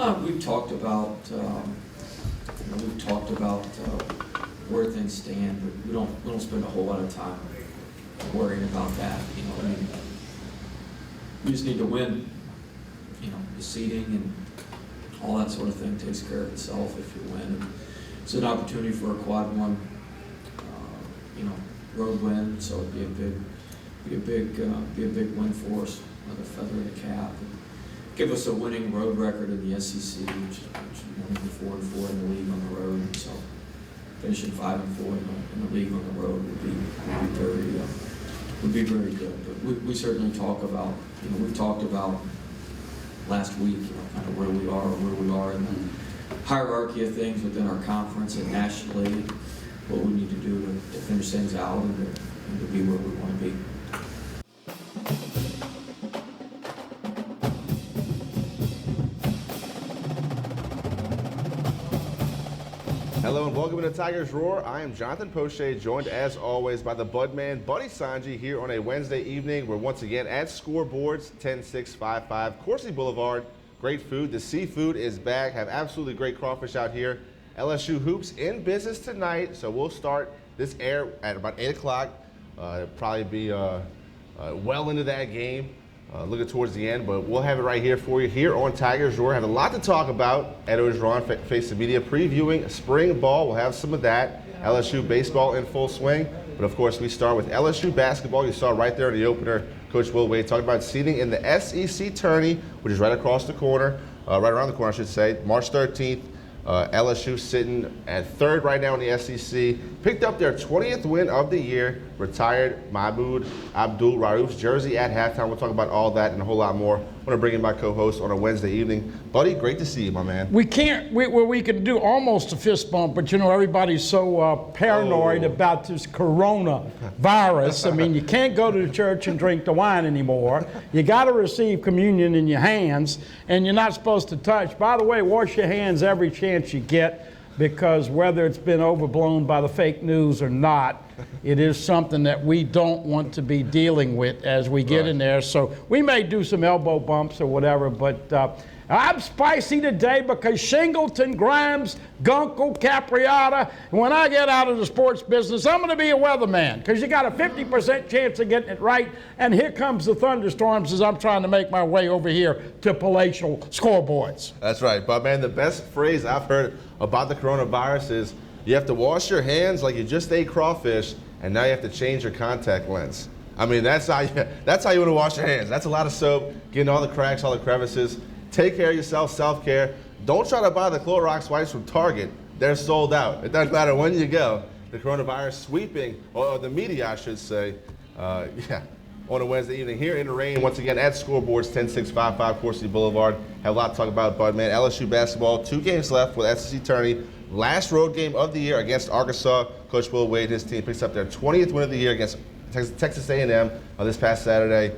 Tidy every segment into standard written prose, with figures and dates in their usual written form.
We've talked about, where things stand, but we don't spend a whole lot of time worrying about that. I mean, we just need to win. The seeding and all that sort of thing takes care of itself if you win. And it's an opportunity for a quad one, road win. So it'd be a big win for us, another feather in the cap. And give us a winning road record in the SEC, which is 4-4 in the league on the road. And so finishing 5-4 in the league on the road would be very good. But we certainly talk about, we've talked about last week, kind of where we are in the hierarchy of things within our conference and nationally, what we need to do to finish things out and to be where we want to be. Hello and welcome to Tigers Roar. I am Jonathan Poche, joined as always by the Budman, Buddy Sanji, here on a Wednesday evening. We're once again at Scoreboards, 10655 Coursey Boulevard. Great food. The seafood is back. Have absolutely great crawfish out here. LSU Hoops in business tonight, so we'll start this air at about 8 o'clock. Probably be well into that game. Looking towards the end, but we'll have it right here for you here on Tigers Roar. Have a lot to talk about. Ed Orgeron, Face of Media, previewing spring ball. We'll have some of that. LSU baseball in full swing. But of course, we start with LSU basketball. You saw right there in the opener, Coach Will Wade talking about seeding in the SEC tourney, which is right across the corner, right around the corner, I should say, March 13th. LSU sitting at third right now in the SEC. Picked up their 20th win of the year. Retired Mahmoud Abdul-Rauf's jersey at halftime. We'll talk about all that and a whole lot more. I want to bring in my co-host on a Wednesday evening. Buddy, great to see you, my man. We can do almost a fist bump, but everybody's so paranoid about this coronavirus. I mean, you can't go to the church and drink the wine anymore. You got to receive communion in your hands, and you're not supposed to touch. By the way, wash your hands every chance you get, because whether it's been overblown by the fake news or not, it is something that we don't want to be dealing with as we get in there. So we may do some elbow bumps or whatever, but I'm spicy today because Shingleton, Grimes, Gunkel, Capriata, and when I get out of the sports business, I'm going to be a weatherman, because you got a 50% chance of getting it right, and here comes the thunderstorms as I'm trying to make my way over here to palatial scoreboards. That's right, but man, the best phrase I've heard about the coronavirus is you have to wash your hands like you just ate crawfish, and now you have to change your contact lens. I mean, that's how you want to wash your hands. That's a lot of soap, getting all the cracks, all the crevices. Take care of yourself, self-care. Don't try to buy the Clorox wipes from Target. They're sold out. It doesn't matter when you go. The coronavirus sweeping, or the media, I should say, on a Wednesday evening here in the rain, once again at Scoreboards, 10655 Coursey Boulevard. Have a lot to talk about, Bud, man. LSU basketball, 2 games left with SEC tourney. Last road game of the year against Arkansas. Coach Will Wade, his team, picks up their 20th win of the year against Texas A&M this past Saturday.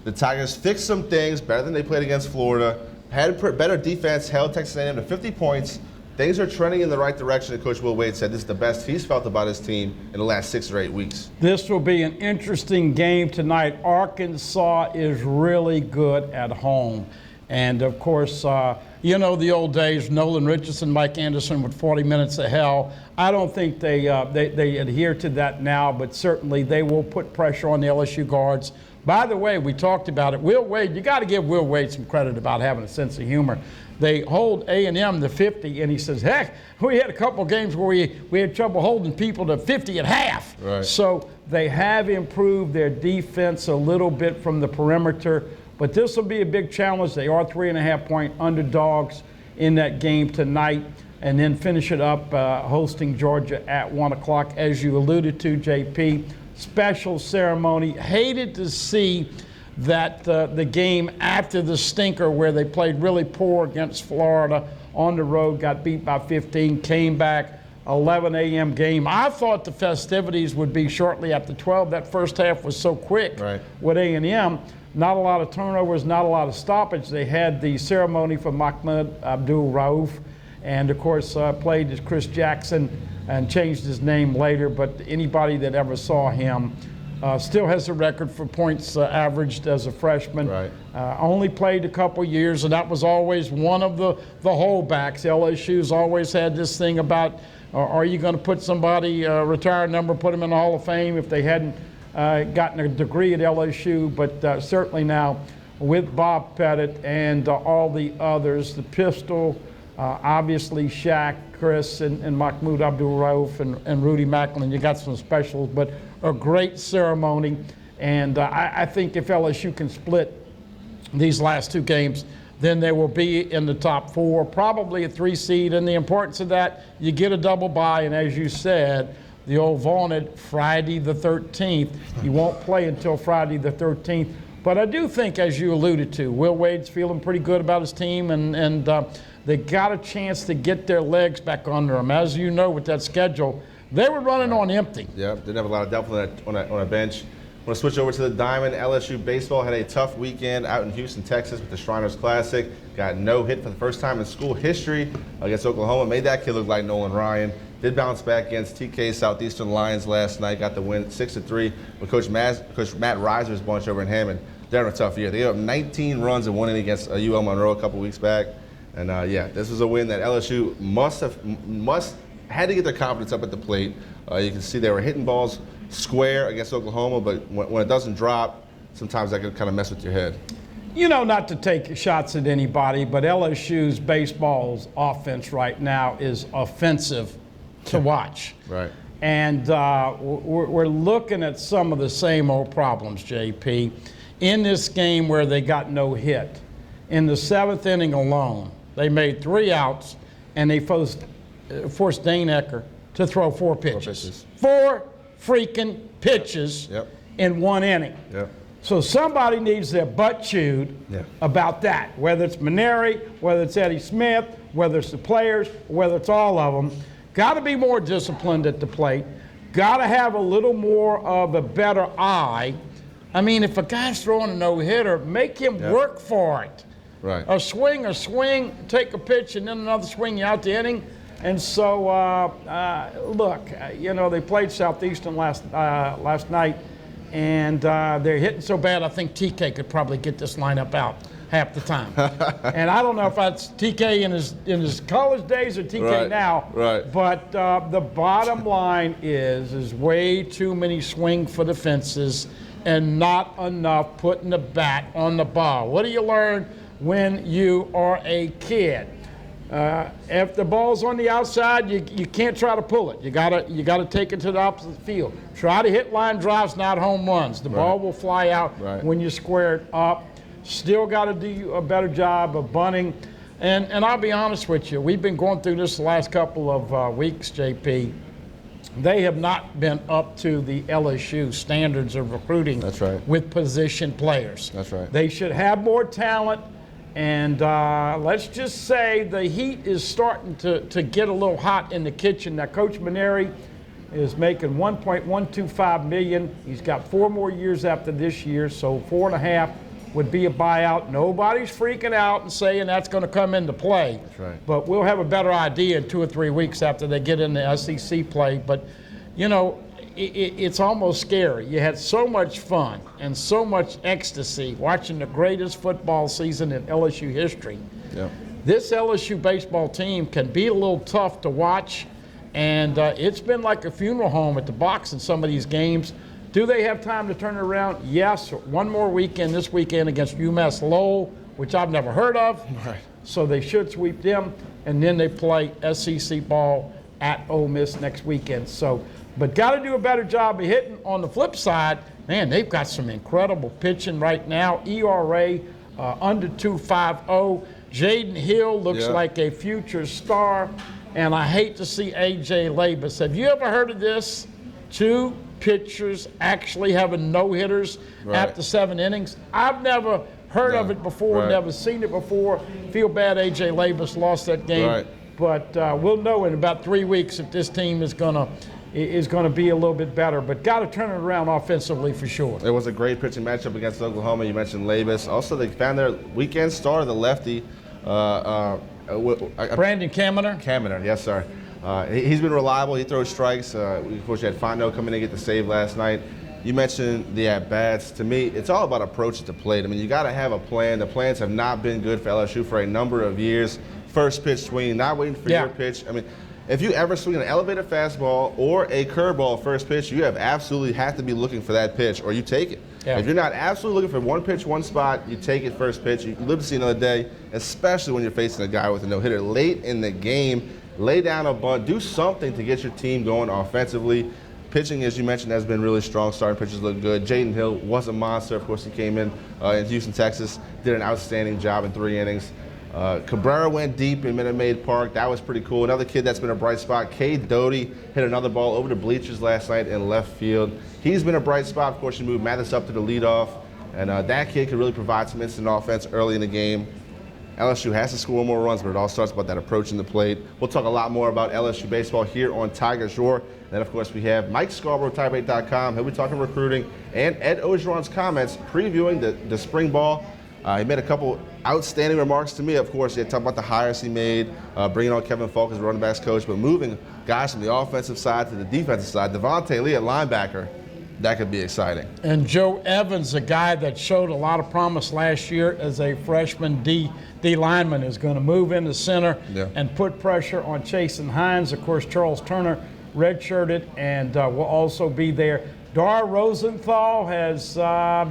The Tigers fixed some things better than they played against Florida. Had better defense, held Texas A&M to 50 points. Things are trending in the right direction, and Coach Will Wade said this is the best he's felt about his team in the last 6 or 8 weeks. This will be an interesting game tonight. Arkansas is really good at home. And, of course, the old days, Nolan Richardson, Mike Anderson with 40 minutes of hell. I don't think they adhere to that now, but certainly they will put pressure on the LSU guards. By the way, we talked about it. Will Wade, you got to give Will Wade some credit about having a sense of humor. They hold A&M to 50, and he says, heck, we had a couple games where we had trouble holding people to 50 at half. Right. So they have improved their defense a little bit from the perimeter. But this will be a big challenge. They are 3.5-point underdogs in that game tonight, and then finish it up hosting Georgia at 1 o'clock. As you alluded to, JP, special ceremony. Hated to see that the game after the stinker where they played really poor against Florida on the road, got beat by 15, came back, 11 a.m. game. I thought the festivities would be shortly after 12. That first half was so quick with A&M. Not a lot of turnovers, not a lot of stoppage. They had the ceremony for Mahmoud Abdul-Rauf, and of course played as Chris Jackson and changed his name later, but anybody that ever saw him Still has a record for points averaged as a freshman. Right. Only played a couple years, and that was always one of the holdbacks. LSU's always had this thing about, are you going to put somebody, retired number, put them in the Hall of Fame if they hadn't gotten a degree at LSU, but certainly now with Bob Pettit and all the others, the Pistol, obviously Shaq, Chris, and Mahmoud Abdul-Rauf and Rudy Macklin, you got some specials, but a great ceremony. And I think if LSU can split these last two games, then they will be in the top four, probably a 3 seed. And the importance of that, you get a double bye, and as you said, the old vaunted Friday the 13th. You won't play until Friday the 13th. But I do think, as you alluded to, Will Wade's feeling pretty good about his team, and they got a chance to get their legs back under them. As you know, with that schedule, they were running on empty. Yeah, didn't have a lot of depth on a bench. I'm going to switch over to the Diamond. LSU baseball had a tough weekend out in Houston, Texas with the Shriners Classic. Got no hit for the first time in school history against Oklahoma. Made that kid look like Nolan Ryan. Did bounce back against TK Southeastern Lions last night. Got the win 6-3 with Coach Matt Reiser's bunch over in Hammond. They're in a tough year. They gave up 19 runs in one inning against UL Monroe a couple weeks back. And yeah, this was a win that LSU had to get their confidence up at the plate. You can see they were hitting balls square against Oklahoma, but when it doesn't drop, sometimes that can kind of mess with your head. You know, not to take shots at anybody, but LSU's baseball's offense right now is offensive to watch. Right. And we're looking at some of the same old problems, JP. In this game where they got no hit, in the 7th inning alone, they made 3 outs, and they forced Dane Ecker to throw 4 pitches. 4 freaking pitches in 1 inning. Yep. So somebody needs their butt chewed about that, whether it's Maneri, whether it's Eddie Smith, whether it's the players, whether it's all of them. Got to be more disciplined at the plate. Got to have a little more of a better eye. I mean, if a guy's throwing a no-hitter, make him work for it. Right. A swing, take a pitch, and then another swing, you out the inning. And so, look, you know, they played Southeastern last night, and they're hitting so bad, I think TK could probably get this lineup out half the time. And I don't know if that's TK in his college days or TK now. Right. But the bottom line is way too many swing for the fences and not enough putting the bat on the ball. What do you learn when you are a kid? If the ball's on the outside, you can't try to pull it. You gotta take it to the opposite field. Try to hit line drives, not home runs. The ball will fly out when you square it up. Still got to do a better job of bunting. And I'll be honest with you, we've been going through this the last couple of weeks, JP. They have not been up to the LSU standards of recruiting with position players. That's right. They should have more talent. And let's just say the heat is starting to get a little hot in the kitchen. Now, Coach Maneri is making $1.125 million. He's got 4 more years after this year, so 4.5 would be a buyout. Nobody's freaking out and saying that's going to come into play. That's right. But we'll have a better idea in 2 or 3 weeks after they get in the SEC play. But, you know, it's almost scary. You had so much fun and so much ecstasy watching the greatest football season in LSU history. Yep. This LSU baseball team can be a little tough to watch, and it's been like a funeral home at the box in some of these games. Do they have time to turn it around? Yes. One more weekend, this weekend against UMass Lowell, which I've never heard of. Right. So they should sweep them, and then they play SEC ball at Ole Miss next weekend. So, but got to do a better job of hitting. On the flip side, man, they've got some incredible pitching right now. ERA under 2.50. Jaden Hill looks like a future star, and I hate to see A.J. Labus. Have you ever heard of this? 2 pitchers actually having no-hitters after 7 innings. I've never heard of it before, never seen it before. Feel bad A.J. Labus lost that game. But we'll know in about 3 weeks if this team is gonna be a little bit better. But got to turn it around offensively for sure. It was a great pitching matchup against Oklahoma. You mentioned Labus. Also, they found their weekend star, the lefty. Brandon Kaminer. Kaminer, yes, sir. He's been reliable. He throws strikes. Of course, you had Fontenot come in and get the save last night. You mentioned the at-bats. To me, it's all about approach at the plate. I mean, you got to have a plan. The plans have not been good for LSU for a number of years. First pitch swing, not waiting for your pitch. I mean, if you ever swing an elevated fastball or a curveball first pitch, you absolutely have to be looking for that pitch, or you take it. Yeah. If you're not absolutely looking for one pitch, one spot, you take it first pitch. You live to see another day, especially when you're facing a guy with a no-hitter late in the game. Lay down a bunt. Do something to get your team going offensively. Pitching, as you mentioned, has been really strong. Starting pitchers look good. Jaden Hill was a monster. Of course, he came in Houston, Texas, did an outstanding job in 3 innings. Cabrera went deep in Minute Maid Park. That was pretty cool. Another kid that's been a bright spot, Cade Doty, hit another ball over the bleachers last night in left field. He's been a bright spot. Of course, you moved Mathis up to the leadoff, and that kid could really provide some instant offense early in the game. LSU has to score more runs, but it all starts about that approach in the plate. We'll talk a lot more about LSU baseball here on Tigers Roar. Then, of course, we have Mike Scarborough, Tiger8.com. He'll be talking recruiting, and Ed Ogeron's comments previewing the spring ball. He made a couple outstanding remarks to me. Of course, he talked about the hires he made, bringing on Kevin Falk as running backs coach, but moving guys from the offensive side to the defensive side. Devontae Lee at linebacker, that could be exciting. And Joe Evans, a guy that showed a lot of promise last year as a freshman D lineman, is going to move into center and put pressure on Chasen Hines. Of course, Charles Turner redshirted and will also be there. Dar Rosenthal has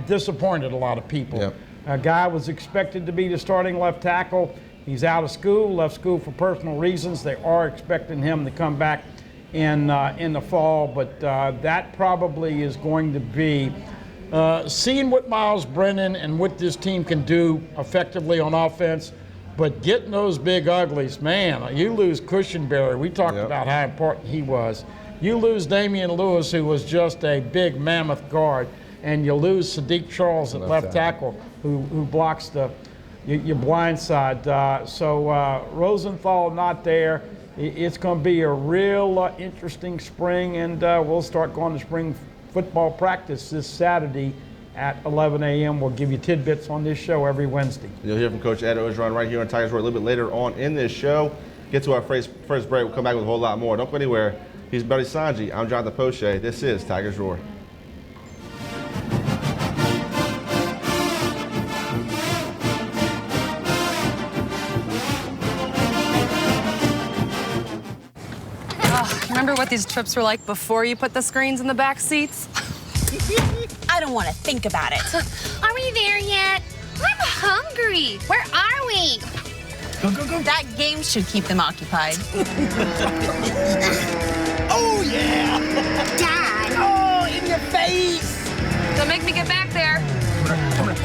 disappointed a lot of people. Yep. A guy was expected to be the starting left tackle. He's out of school, left school for personal reasons. They are expecting him to come back in the fall, but that probably is going to be seeing what Miles Brennan and what this team can do effectively on offense, but getting those big uglies, man, you lose Cushenberry. We talked about how important he was. You lose Damian Lewis, who was just a big mammoth guard, and you lose Sadiq Charles at left tackle, who blocks your blind side. So Rosenthal not there. It's going to be a real interesting spring, and we'll start going to spring football practice this Saturday at 11 a.m. We'll give you tidbits on this show every Wednesday. You'll hear from Coach Ed Ogeron right here on Tigers Roar a little bit later on in this show. Get to our first break. We'll come back with a whole lot more. Don't go anywhere. He's Buddy Sanji. I'm Jonathan Poche. This is Tigers Roar. Remember what these trips were like before you put the screens in the back seats? I don't want to think about it. Are we there yet? I'm hungry. Where are we? Go. That game should keep them occupied. Oh, yeah! Dad. Oh, in your face! Don't make me get back there.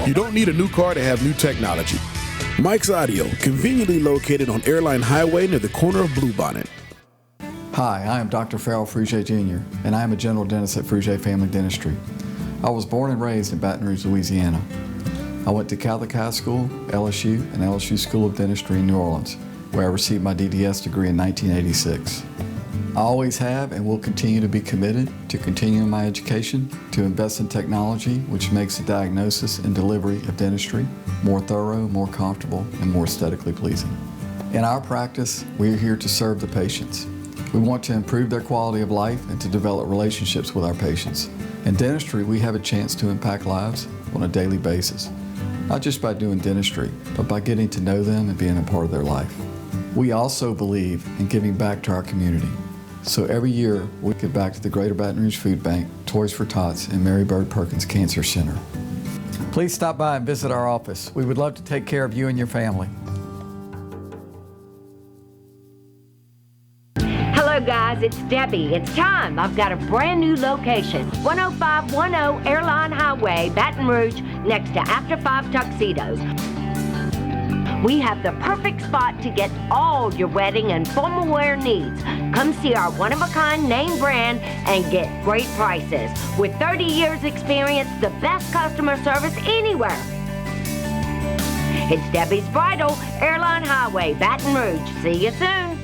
You don't need a new car to have new technology. Mike's Audio, conveniently located on Airline Highway near the corner of Bluebonnet. Hi, I am Dr. Farrell Frugier Jr., and I am a general dentist at Frugier Family Dentistry. I was born and raised in Baton Rouge, Louisiana. I went to Catholic High School, LSU, and LSU School of Dentistry in New Orleans, where I received my DDS degree in 1986. I always have and will continue to be committed to continuing my education, to invest in technology which makes the diagnosis and delivery of dentistry more thorough, more comfortable, and more aesthetically pleasing. In our practice, we are here to serve the patients. We want to improve their quality of life and to develop relationships with our patients. In dentistry, we have a chance to impact lives on a daily basis, not just by doing dentistry, but by getting to know them and being a part of their life. We also believe in giving back to our community. So every year, we give back to the Greater Baton Rouge Food Bank, Toys for Tots, and Mary Bird Perkins Cancer Center. Please stop by and visit our office. We would love to take care of you and your family. Hello guys, it's Debbie. It's time. I've got a brand new location. 10510 Airline Highway, Baton Rouge, next to After 5 Tuxedos. We have the perfect spot to get all your wedding and formal wear needs. Come see our one-of-a-kind name brand and get great prices. With 30 years experience, the best customer service anywhere. It's Debbie's Bridal, Airline Highway, Baton Rouge. See you soon.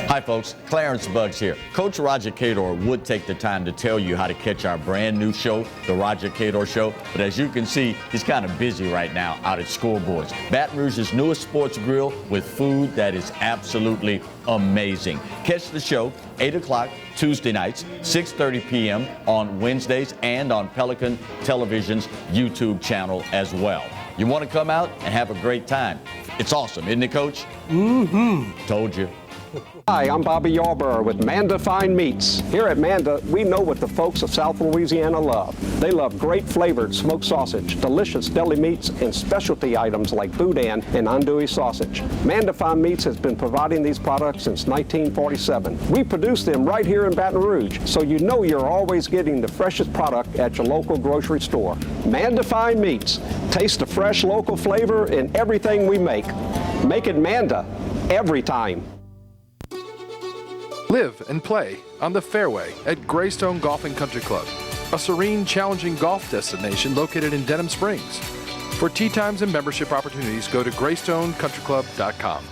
Hi folks, Clarence Buggs here. Coach Roger Cador would take the time to tell you how to catch our brand new show, The Roger Cador Show, but as you can see, he's kind of busy right now out at Scoreboards, Baton Rouge's newest sports grill with food that is absolutely amazing. Catch the show 8 o'clock Tuesday nights, 6:30 p.m. on Wednesdays, and on Pelican Television's YouTube channel as well. You want to come out and have a great time. It's awesome, isn't it, Coach? Mm-hmm. Told you. Hi, I'm Bobby Yarborough with Manda Fine Meats. Here at Manda, we know what the folks of South Louisiana love. They love great flavored smoked sausage, delicious deli meats, and specialty items like boudin and andouille sausage. Manda Fine Meats has been providing these products since 1947. We produce them right here in Baton Rouge, so you know you're always getting the freshest product at your local grocery store. Manda Fine Meats. Taste the fresh local flavor in everything we make. Make it Manda every time. Live and play on the fairway at Greystone Golf and Country Club, a serene, challenging golf destination located in Denham Springs. For tee times and membership opportunities, go to GreystoneCountryClub.com.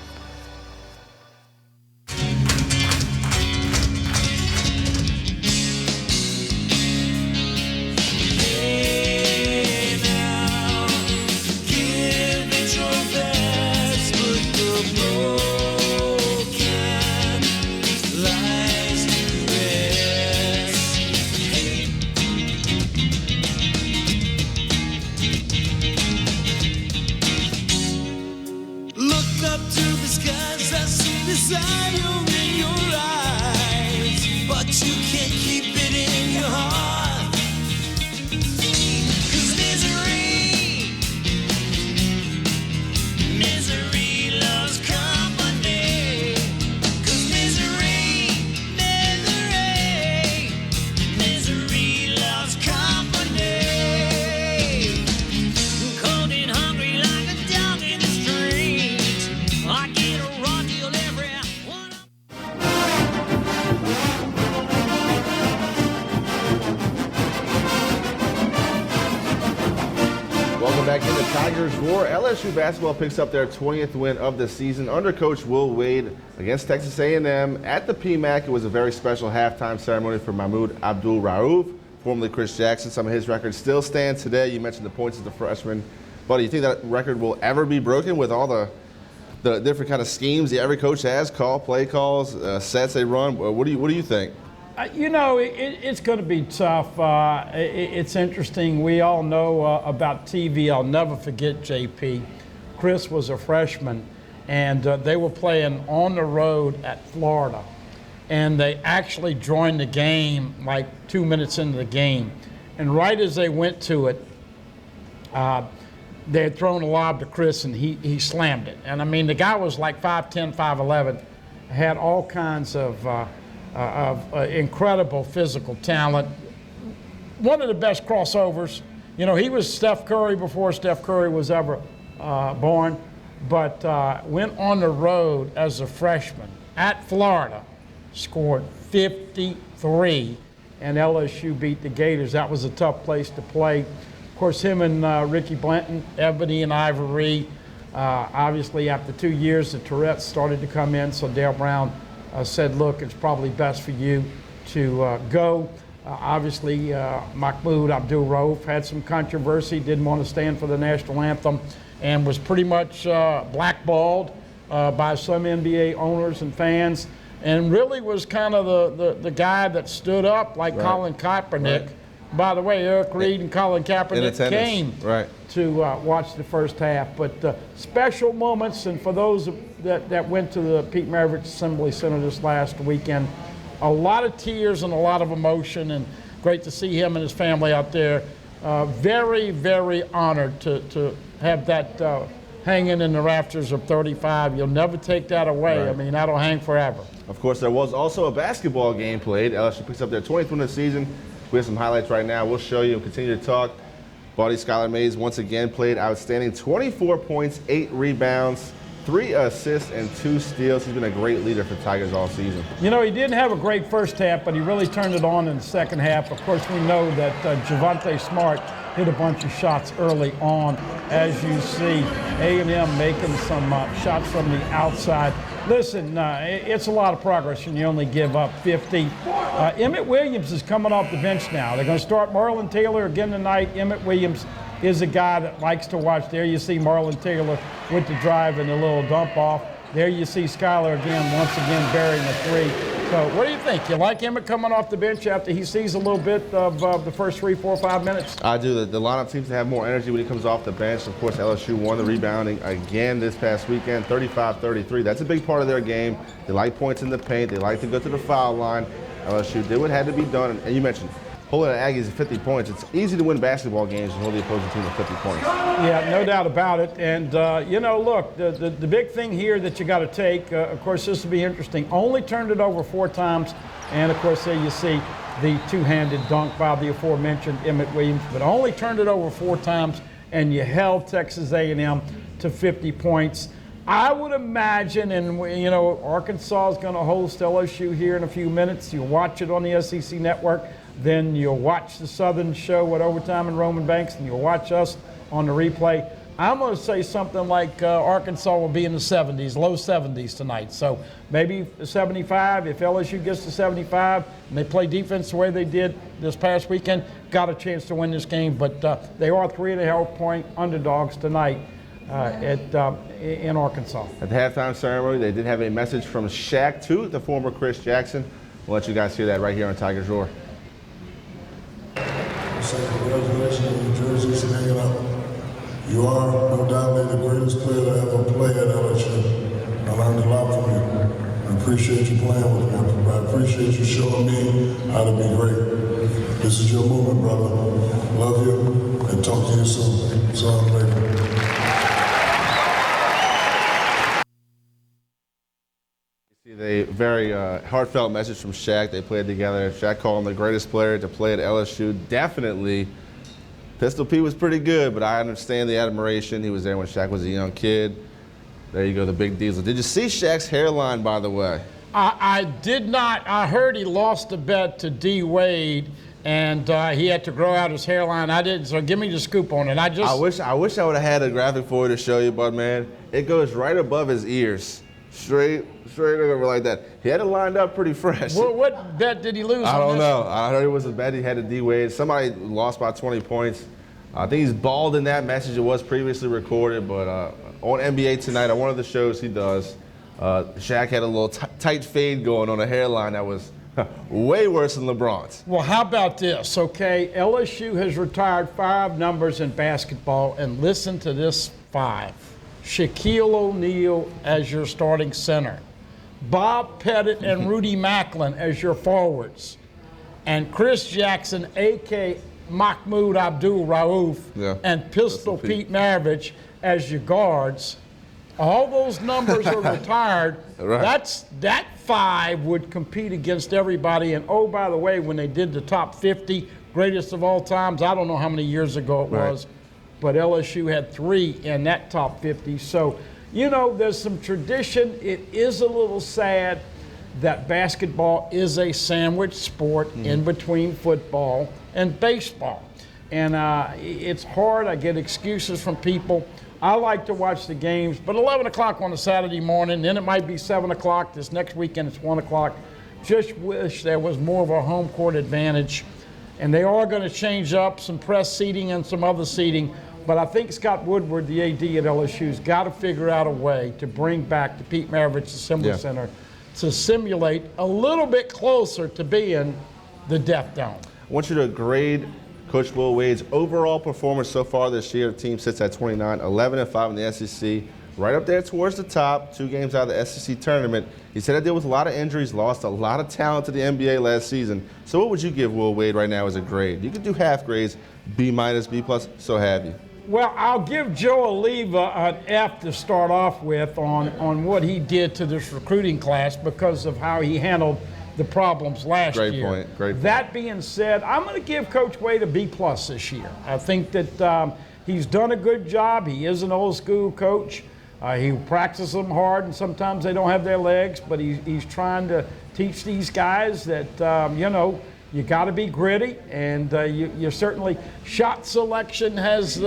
Back in the Tigers Roar, LSU basketball picks up their 20th win of the season under Coach Will Wade against Texas A&M at the PMAC. It was a very special halftime ceremony for Mahmoud Abdul-Rauf, formerly Chris Jackson. Some of his records still stand today. You mentioned the points as a freshman. But do you think that record will ever be broken with all the different kind of schemes that every coach has, play calls, sets they run? What do you think? You know, it's going to be tough. It's interesting. We all know about TV. I'll never forget JP. Chris was a freshman, and they were playing on the road at Florida. And they actually joined the game like 2 minutes into the game. And right as they went to it, they had thrown a lob to Chris, and he slammed it. And, I mean, the guy was like 5'10", 5'11", had all kinds of incredible physical talent. One of the best crossovers. You know, he was Steph Curry before Steph Curry was ever born, but went on the road as a freshman at Florida, scored 53, and LSU beat the Gators. That was a tough place to play. Of course, him and Ricky Blanton, Ebony and Ivory, obviously after 2 years, the Tourette's started to come in, so Dale Brown said, look, it's probably best for you to go. Obviously, Mahmoud Abdul-Rauf had some controversy, didn't want to stand for the national anthem, and was pretty much blackballed by some NBA owners and fans, and really was kind of the guy that stood up like Colin Kaepernick. Right. By the way, Eric Reed and Colin Kaepernick came to watch the first half. But special moments, and for those that went to the Pete Maravich Assembly Center this last weekend, a lot of tears and a lot of emotion, and great to see him and his family out there. Very, very honored to have that hanging in the rafters of 35. You'll never take that away. Right. I mean, that'll hang forever. Of course, there was also a basketball game played. LSU picks up their 20th win of the season. We have some highlights right now. We'll show you and continue to talk. Buddy Skylar Mays once again played outstanding. 24 points, 8 rebounds, 3 assists, and 2 steals. He's been a great leader for Tigers all season. You know, he didn't have a great first half, but he really turned it on in the second half. Of course, we know that Javonte Smart hit a bunch of shots early on. As you see, A&M making some shots from the outside. Listen, it's a lot of progress when you only give up 50. Emmett Williams is coming off the bench now. They're going to start Marlon Taylor again tonight. Emmett Williams is a guy that likes to watch. There you see Marlon Taylor with the drive and the little dump off. There you see Skylar again, once again burying a three. So what do you think? You like Emmett coming off the bench after he sees a little bit of the first 3, 4, 5 minutes? I do. The lineup seems to have more energy when he comes off the bench. Of course, LSU won the rebounding again this past weekend, 35-33. That's a big part of their game. They like points in the paint. They like to go to the foul line. LSU did what had to be done. And you mentioned holding the Aggies at 50 points. It's easy to win basketball games and hold the opposing team at 50 points. Yeah, no doubt about it. And, you know, look, the big thing here that you got to take, of course, this will be interesting. Only turned it over 4 times. And, of course, there you see the two-handed dunk by the aforementioned Emmett Williams. But only turned it over 4 times, and you held Texas A&M to 50 points. I would imagine, and, you know, Arkansas is going to host LSU here in a few minutes. You'll watch it on the SEC Network. Then you'll watch the Southern show with Overtime and Roman Banks, and you'll watch us on the replay. I'm going to say something like Arkansas will be in the 70s, low 70s tonight. So maybe 75. If LSU gets to 75 and they play defense the way they did this past weekend, got a chance to win this game. But they are 3.5-point underdogs tonight in Arkansas. At the halftime ceremony, they did have a message from Shaq to the former Chris Jackson. We'll let you guys hear that right here on Tigers Roar. Congratulations on your jerseys and hanging up. You are no doubt the greatest player to ever play at LSU. I learned a lot from you. I appreciate you playing with me. I appreciate you showing me how to be great. This is your moment, brother. Love you and talk to you soon. Assalamu alaikum. A very heartfelt message from Shaq. They played together. Shaq called him the greatest player to play at LSU. Definitely. Pistol Pete was pretty good, but I understand the admiration. He was there when Shaq was a young kid. There you go, the big diesel. Did you see Shaq's hairline, by the way? I did not. I heard he lost a bet to D. Wade, and he had to grow out his hairline. I didn't, so give me the scoop on it. I wish I would have had a graphic for you to show you, but man, it goes right above his ears. Straight over like that. He had it lined up pretty fresh. What bet did he lose? I don't know. I heard it was a bet he had to D-Wade. Somebody lost by 20 points. I think he's bald in that message. It was previously recorded, but on NBA Tonight, on one of the shows he does, Shaq had a little tight fade going on a hairline that was way worse than LeBron's. Well, how about this, okay? LSU has retired 5 numbers in basketball, and listen to this 5. Shaquille O'Neal as your starting center, Bob Pettit and Rudy Macklin as your forwards, and Chris Jackson, a.k.a. Mahmoud Abdul-Rauf, and Pistol Pete Maravich as your guards. All those numbers are retired. Right. That 5 would compete against everybody. And oh, by the way, when they did the top 50 greatest of all times, I don't know how many years ago it was, but LSU had 3 in that top 50. So, you know, there's some tradition. It is a little sad that basketball is a sandwich sport in between football and baseball. And it's hard. I get excuses from people. I like to watch the games, but 11 o'clock on a Saturday morning, then it might be 7 o'clock. This next weekend it's 1 o'clock. Just wish there was more of a home court advantage. And they are going to change up some press seating and some other seating. But I think Scott Woodward, the AD at LSU, has got to figure out a way to bring back the Pete Maravich Assembly Center to simulate a little bit closer to being the Death Dome. I want you to grade Coach Will Wade's overall performance so far this year. The team sits at 29, 11-5 in the SEC, right up there towards the top, 2 games out of the SEC tournament. He said it dealt with a lot of injuries, lost a lot of talent to the NBA last season. So what would you give Will Wade right now as a grade? You could do half grades, B-, B+, so have you. Well, I'll give Joe Oliva an F to start off with on what he did to this recruiting class because of how he handled the problems last year. Great point. That being said, I'm going to give Coach Wade a B+ this year. I think that he's done a good job. He is an old school coach. He practices them hard, and sometimes they don't have their legs, but he's trying to teach these guys that, you know, You got to be gritty, and you certainly, shot selection has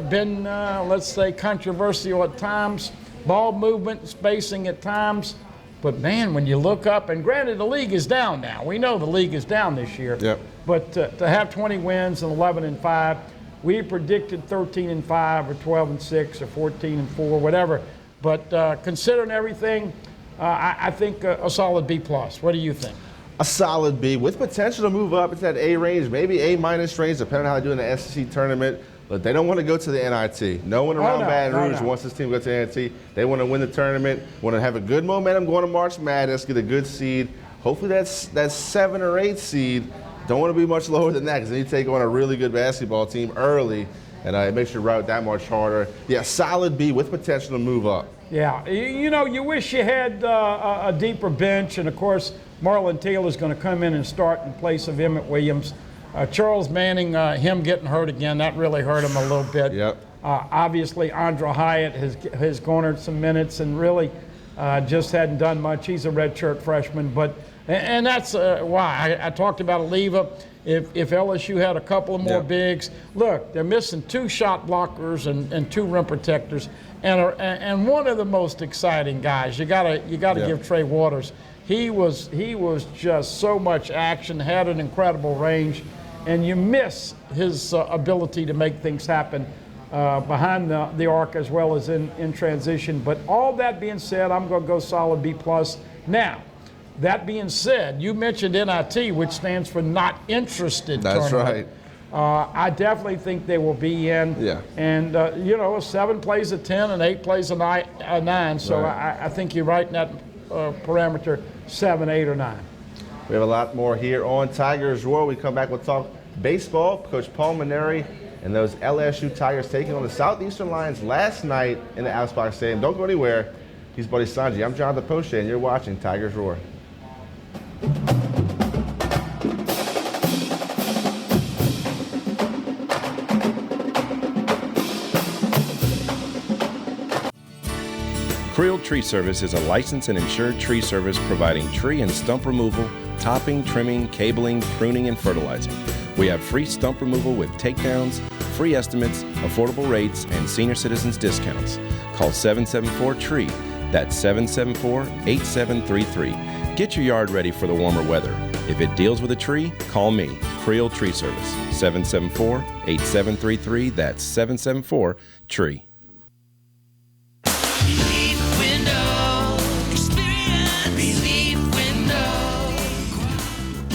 been, let's say, controversial at times, ball movement, spacing at times. But man, when you look up, and granted the league is down now. We know the league is down this year. Yep. But to have 20 wins and 11-5, we predicted 13-5 or 12-6 or 14-4, whatever. But considering everything, I think a solid B+. What do you think? A solid B with potential to move up. It's that A range, maybe A- range, depending on how they do in the SEC tournament. But they don't want to go to the NIT. No one around Baton Rouge wants this team to go to the NIT. They want to win the tournament, want to have a good momentum going to March Madness, get a good seed. Hopefully that's 7 or 8 seed. Don't want to be much lower than that because then you take on a really good basketball team early, and it makes your route that much harder. Yeah, solid B with potential to move up. Yeah, you know, you wish you had a deeper bench, and of course, Marlon Taylor's going to come in and start in place of Emmett Williams. Charles Manning, him getting hurt again, that really hurt him a little bit. Yep. Obviously, Andra Hyatt has garnered some minutes and really just hadn't done much. He's a redshirt freshman, and that's why I talked about Oliva. If LSU had a couple of more bigs, look, they're missing 2 shot blockers and 2 rim protectors, and one of the most exciting guys. You gotta give Trey Waters. He was just so much action, had an incredible range, and you miss his ability to make things happen behind the arc as well as in transition. But all that being said, I'm going to go solid B+. Now, that being said, you mentioned NIT, which stands for Not Interested Tournament. That's right. I definitely think they will be in. Yeah. And, you know, 7 plays a 10 and 8 plays a 9. So Right. I think you're right in that parameter, 7, 8, or 9. We have a lot more here on Tigers Roar. We come back, we'll talk baseball. Coach Paul Mainieri and those LSU Tigers taking on the Southeastern Lions last night in the Alspach Stadium. Don't go anywhere. He's Buddy Sanji. I'm Jonathan Poche, and you're watching Tigers Roar. Creel Tree Service is a licensed and insured tree service providing tree and stump removal, topping, trimming, cabling, pruning, and fertilizing. We have free stump removal with takedowns, free estimates, affordable rates, and senior citizens discounts. Call 774-TREE. That's 774-8733. Get your yard ready for the warmer weather. If it deals with a tree, call me, Creel Tree Service, 774-8733. That's 774-TREE.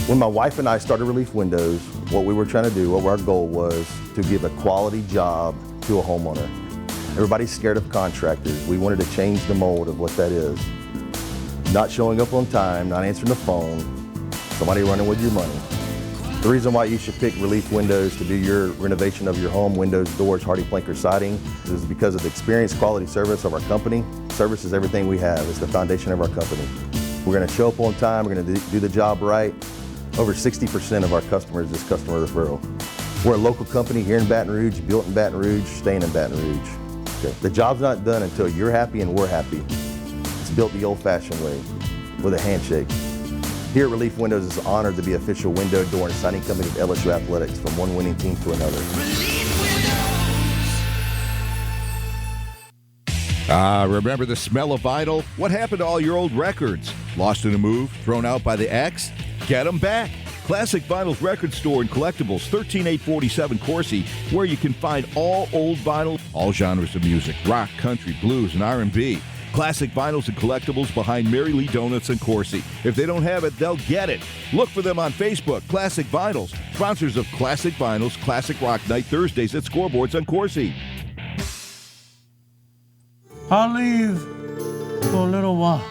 When my wife and I started Relief Windows, what we were trying to do, what our goal was to give a quality job to a homeowner. Everybody's scared of contractors. We wanted to change the mold of what that is. Not showing up on time, not answering the phone, somebody running with your money. The reason why you should pick Relief Windows to do your renovation of your home, windows, doors, hardy plank, or siding, is because of the experience, quality service of our company. Service is everything we have. It's the foundation of our company. We're going to show up on time. We're going to do the job right. Over 60% of our customers is customer referral. We're a local company here in Baton Rouge, built in Baton Rouge, staying in Baton Rouge. Okay. The job's not done until you're happy and we're happy. It's built the old-fashioned way, with a handshake. Here at Relief Windows is honored to be official window, door, and siding company of LSU Athletics, from one winning team to another. Remember the smell of vinyl? What happened to all your old records? Lost in a move? Thrown out by the ex? Get them back. Classic Vinyl's Record Store and Collectibles, 13847 Coursey, where you can find all old vinyl, all genres of music, rock, country, blues, and R&B. Classic Vinyls and Collectibles behind Mary Lee Donuts and Coursey. If they don't have it, they'll get it. Look for them on Facebook. Classic Vinyls, sponsors of Classic Vinyls Classic Rock Night Thursdays at Scoreboards on Coursey. I'll leave for a little while,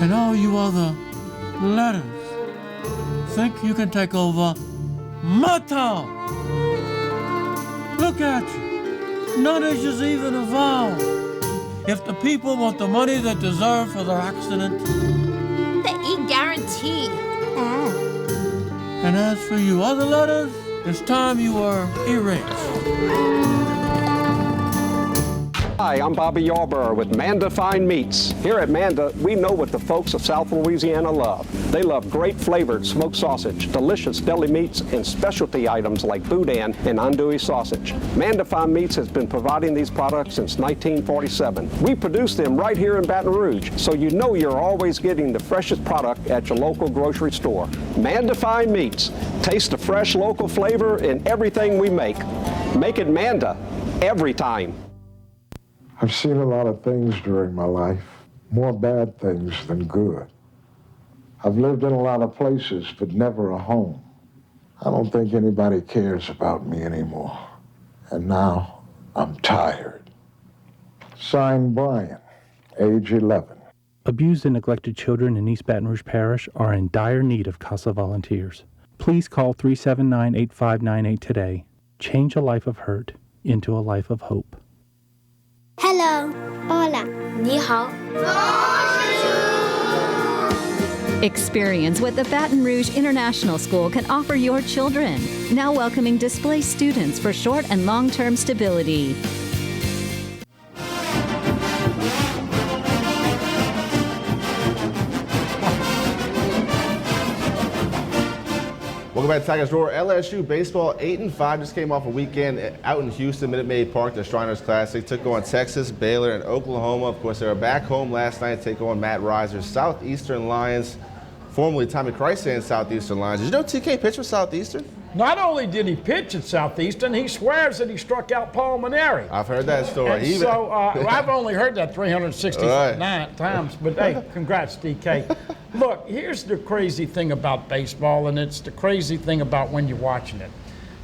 and all you other letters think you can take over my town. Look at you. None is just even a vowel. If the people want the money they deserve for their accident, The E-guarantee. and as for you other letters, it's time you were erased. Hi, I'm Bobby Yarborough with Manda Fine Meats. Here at Manda, we know what the folks of South Louisiana love. They love great flavored smoked sausage, delicious deli meats, and specialty items like boudin and andouille sausage. Manda Fine Meats has been providing these products since 1947. We produce them right here in Baton Rouge, so you know you're always getting the freshest product at your local grocery store. Manda Fine Meats. Taste the fresh local flavor in everything we make. Make it Manda every time. I've seen a lot of things during my life, more bad things than good. I've lived in a lot of places, but never a home. I don't think anybody cares about me anymore. And now I'm tired. Signed, Brian, age 11. Abused and neglected children in East Baton Rouge Parish are in dire need of CASA volunteers. Please call 379-8598 today. Change a life of hurt into a life of hope. Hello. Hola. 你好. Experience what the Baton Rouge International School can offer your children. Now welcoming displaced students for short and long-term stability. Welcome back to Tigers Roar. LSU baseball 8-5 just came off a weekend out in Houston, Minute Maid Park, the Shriners Classic. Took on Texas, Baylor, and Oklahoma. Of course, they were back home last night to take on Matt Reiser's Southeastern Lions, formerly Tommy Chrysan's Southeastern Lions. Did you know TK pitched for Southeastern? Not only did he pitch at Southeastern, he swears that he struck out Paul Maneri. I've heard that story. And so I've only heard that 369 times, but hey, congrats, DK. Look, here's the crazy thing about baseball, and it's the crazy thing about when you're watching it.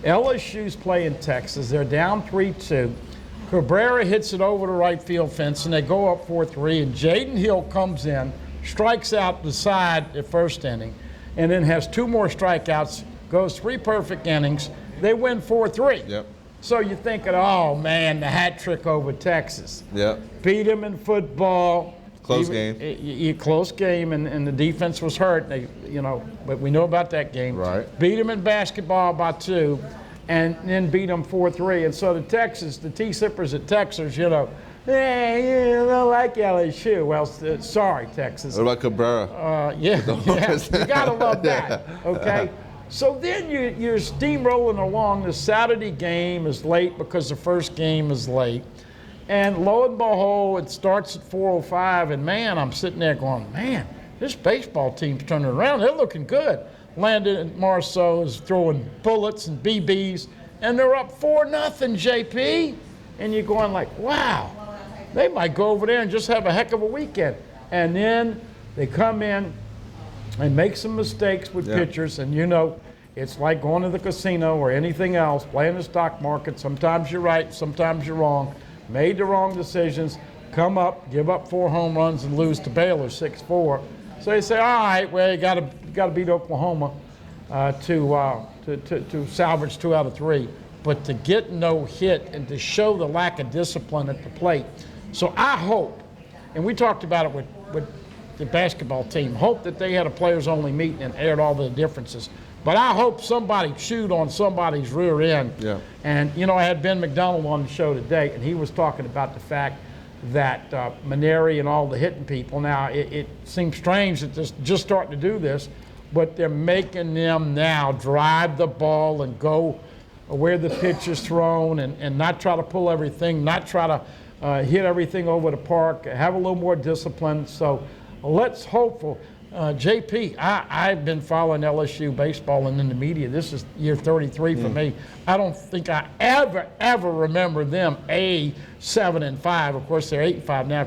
LSU's playing Texas. They're down 3-2. Cabrera hits it over the right field fence, and they go up 4-3, and Jaden Hill comes in, strikes out the side the first inning, and then has 2 more strikeouts, goes 3 perfect innings. They win 4-3. Yep. So you're thinking, oh, man, the hat trick over Texas. Yep. Beat them in football. Close game. Close game, and the defense was hurt. But we know about that game. Right. Beat them in basketball by 2, and then beat them 4-3. And so the T-Sippers at Texas, hey, you don't like LSU. Well, sorry, Texas. What about Cabrera? Yeah, you gotta love that. Okay. So then you're steamrolling along. The Saturday game is late because the first game is late. And lo and behold, it starts at 4:05, and man, I'm sitting there going, man, this baseball team's turning around. They're looking good. Landon Marceau is throwing bullets and BBs, and they're up 4-0, JP. And you're going like, wow, they might go over there and just have a heck of a weekend. And then they come in and make some mistakes with pitchers, and it's like going to the casino or anything else, playing the stock market. Sometimes you're right, sometimes you're wrong. Made the wrong decisions, come up, give up 4 home runs, and lose to Baylor 6-4. So they say, all right, well, you got to beat Oklahoma to salvage 2 out of 3. But to get no hit and to show the lack of discipline at the plate. So I hope, and we talked about it with the basketball team, hope that they had a players-only meeting and aired all the differences. But I hope somebody chewed on somebody's rear end. Yeah. And, I had Ben McDonald on the show today, and he was talking about the fact that Maneri and all the hitting people, now it seems strange that they're just starting to do this, but they're making them now drive the ball and go where the pitch is thrown and not try to pull everything, not try to hit everything over the park, have a little more discipline. So let's hope for JP, I've been following LSU baseball and in the media. This is year 33 for me. I don't think I ever remember them 7-5. Of course, they're 8-5 now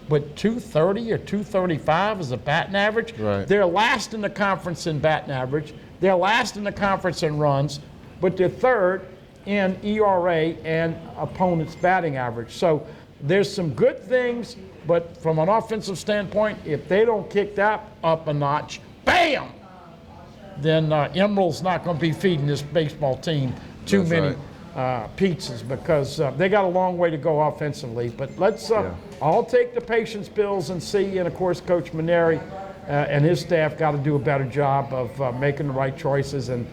but 230 or 235 is a batting average. Right. They're last in the conference in batting average. They're last in the conference in runs, but they're third in ERA and opponent's batting average. So there's some good things. But from an offensive standpoint, if they don't kick that up a notch, bam, then Emerald's not going to be feeding this baseball team too many pizzas because they got a long way to go offensively. But let's all take the patience pills and see. And, of course, Coach Maneri and his staff got to do a better job of making the right choices. And,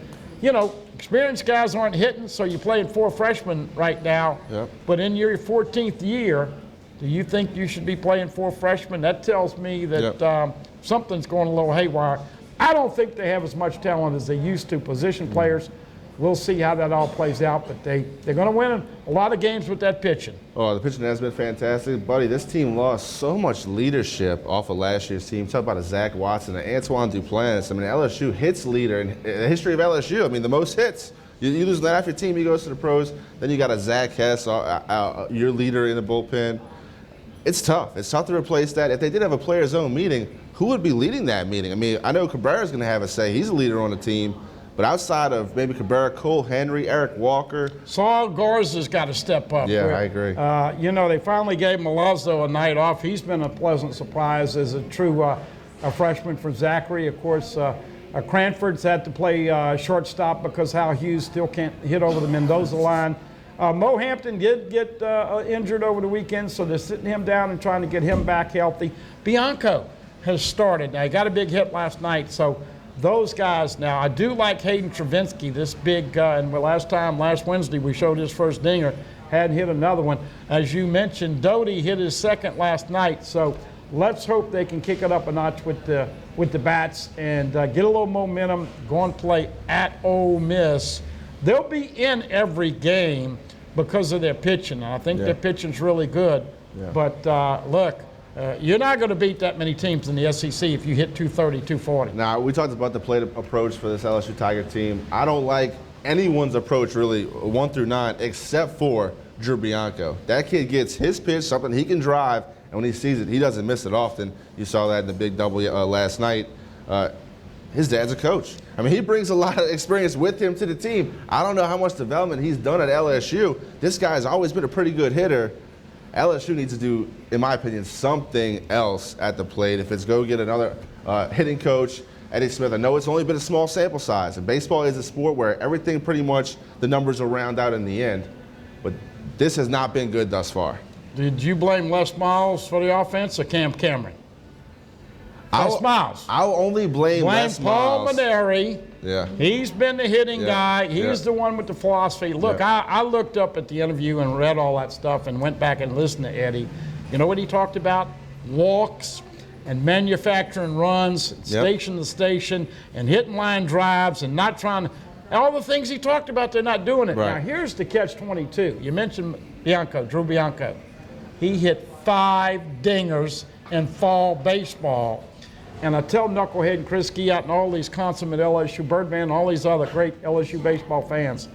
experienced guys aren't hitting, so you're playing 4 freshmen right now. Yep. But in your 14th year, do you think you should be playing 4 freshmen? That tells me that something's going a little haywire. I don't think they have as much talent as they used to, position players. We'll see how that all plays out, but they're going to win a lot of games with that pitching. Oh, the pitching has been fantastic. Buddy, this team lost so much leadership off of last year's team. Talk about a Zach Watson and Antoine Duplantis. I mean, LSU hits leader in the history of LSU. I mean, the most hits. You lose that off your team, he goes to the pros. Then you got a Zach Hess, your leader in the bullpen. It's tough. It's tough to replace that. If they did have a players' own meeting, who would be leading that meeting? I mean, I know Cabrera's going to have a say. He's a leader on the team. But outside of maybe Cabrera, Cole Henry, Eric Walker. Saul Garza's got to step up. Yeah, I agree. They finally gave Milazzo a night off. He's been a pleasant surprise as a true a freshman for Zachary. Of course, Cranford's had to play shortstop because Hal Hughes still can't hit over the Mendoza line. Mo Hampton did get injured over the weekend, so they're sitting him down and trying to get him back healthy. Bianco has started. Now, he got a big hit last night, so those guys. Now, I do like Hayden Travinsky, this big guy, and last Wednesday, we showed his first dinger, hadn't hit another one. As you mentioned, Doty hit his second last night, so let's hope they can kick it up a notch with the bats and get a little momentum, go and play at Ole Miss. They'll be in every game because of their pitching. I think their pitching's really good, but look, you're not going to beat that many teams in the SEC if you hit 230, 240. Now, we talked about the plate approach for this LSU Tiger team. I don't like anyone's approach, really, 1 through 9, except for Drew Bianco. That kid gets his pitch, something he can drive, and when he sees it, he doesn't miss it often. You saw that in the big double last night. His dad's a coach. I mean, he brings a lot of experience with him to the team. I don't know how much development he's done at LSU. This guy's always been a pretty good hitter. LSU needs to do, in my opinion, something else at the plate. If it's go get another hitting coach, Eddie Smith. I know it's only been a small sample size, and baseball is a sport where everything pretty much, the numbers will round out in the end. But this has not been good thus far. Did you blame Les Miles for the offense or Cam Cameron? Les Miles. I'll only blame Les Paul Miles. Maneri. Yeah. He's been the hitting guy. He's the one with the philosophy. Look, I looked up at the interview and read all that stuff and went back and listened to Eddie. You know what he talked about? Walks and manufacturing runs, station to station, and hitting line drives and not trying to. All the things he talked about, they're not doing it. Right. Now, here's the catch-22. You mentioned Bianco, Drew Bianco. He hit 5 dingers in fall baseball. And I tell Knucklehead and Chris Giat and all these consummate LSU Birdman and all these other great LSU baseball fans,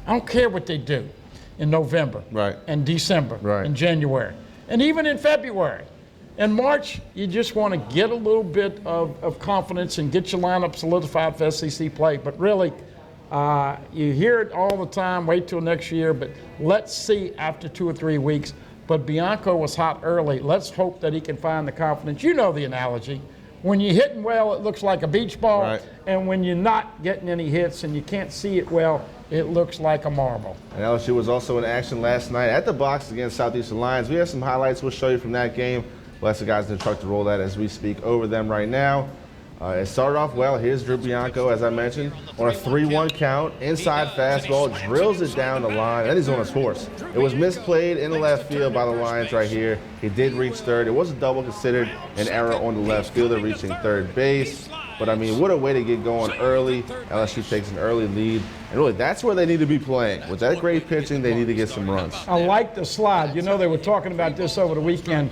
I don't care what they do in November and December and January and even in February. In March, you just want to get a little bit of confidence and get your lineup solidified for SEC play. But really, you hear it all the time, wait till next year, but let's see after 2 or 3 weeks. But Bianco was hot early. Let's hope that he can find the confidence. You know the analogy. When you're hitting well, it looks like a beach ball, and when you're not getting any hits and you can't see it well, it looks like a marble. And LSU was also in action last night at the box against Southeastern Lions. We have some highlights we'll show you from that game. We'll ask the guys in the truck to roll that as we speak over them right now. It started off well. Here's Drew Bianco, as I mentioned, on a 3-1 count. Inside fastball, drills it down the line, and he's on his horse. It was misplayed in the left field by the Lions right here. He did reach third. It was a double considered an error on the left fielder reaching third base. But, I mean, what a way to get going early. LSU takes an early lead. And really, that's where they need to be playing. With that great pitching, they need to get some runs. I like the slide. You know, they were talking about this over the weekend.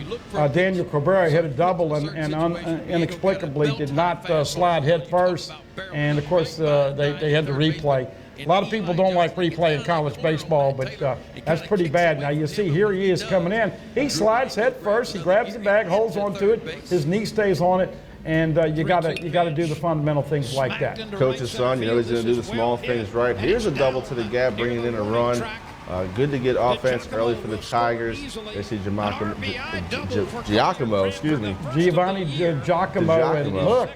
Daniel Cabrera hit a double and inexplicably did not slide head first. And, of course, they had to replay. A lot of people don't like replay in college baseball, but that's pretty bad. Now, you see, here he is coming in. He slides head first. He grabs the bag, holds onto it. His knee stays on it. And you gotta do the fundamental things like that. Coach's son, you know he's going to do the small things right. Here's a double to the gap, bringing in a run. Good to get offense early for the Tigers. They see Giacomo, excuse me. Giovanni Giacomo. And look,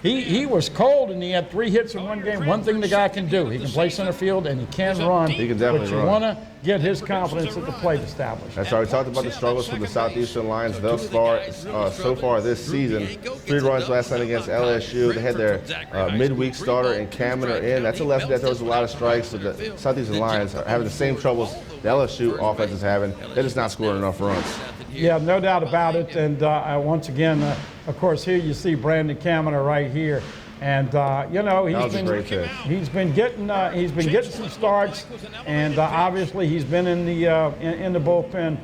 he was cold, and he had 3 hits in one game. One thing the guy can do, he can play center field, and he can run. He can definitely but you run. want to get his confidence at the plate established. That's why we talked about the struggles for the Southeastern Lions thus far, so far this season. 3 runs last night against LSU. They had their midweek starter in Kaminer in. That's a lefty that throws a lot of strikes. So the Southeastern Lions are having the same troubles the LSU offense is having. They're just not scoring enough runs. Yeah, no doubt about it. And once again, of course, here you see Brandon Kaminer right here. And you know, he's been getting some starts, and obviously he's been in the bullpen.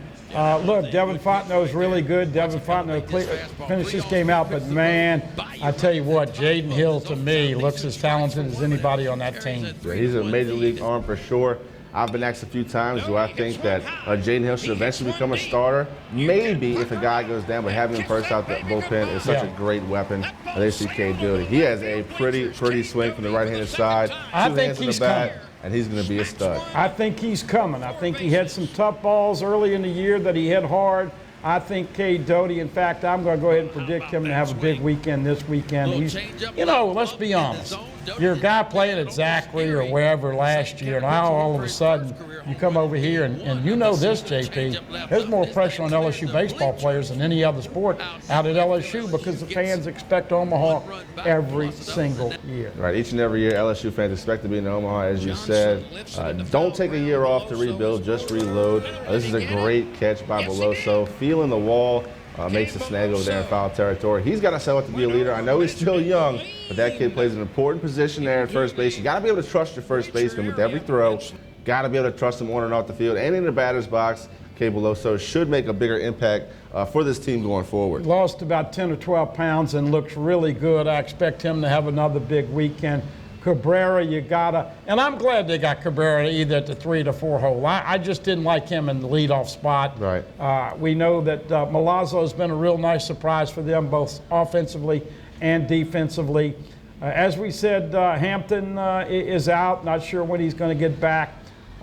Look, Devin Fontenot is really good. Devin Fontenot finished this game out, but man, I tell you what, Jaden Hill to me looks as talented as anybody on that team. Yeah, he's a major league arm for sure. I've been asked a few times, do I think that Jaden Hill should eventually become a starter? Maybe if a guy goes down, but having him first out the bullpen is such a great weapon. They see Cade Doughty. He has a pretty swing from the right-handed side. I think he's coming. And he's going to be a stud. I think he's coming. I think he had some tough balls early in the year that he hit hard. I think Cade Doughty, in fact, I'm going to go ahead and predict him to have a big weekend this weekend. He's, you know, let's be honest. You're a guy playing at Zachary or wherever last year, and now all of a sudden you come over here, and you know this, JP, there's more pressure on LSU baseball players than any other sport out at LSU because the fans expect Omaha every single year. Right, each and every year, LSU fans expect to be in Omaha, as you said. Don't take a year off to rebuild, just reload. This is a great catch by Beloso. Feeling the wall. Makes a snag over there in foul territory. He's got to sell it to be a leader. I know he's still young, but that kid plays an important position there at first base. You got to be able to trust your first baseman with every throw. Got to be able to trust him on and off the field and in the batter's box. Cade Beloso should make a bigger impact for this team going forward. Lost about 10 or 12 pounds and looks really good. I expect him to have another big weekend. Cabrera, you gotta, and I'm glad they got Cabrera either at the 3 or 4 hole. I just didn't like him in the leadoff spot. Right. We know that Milazzo has been a real nice surprise for them, both offensively and defensively. As we said, Hampton is out. Not sure when he's going to get back.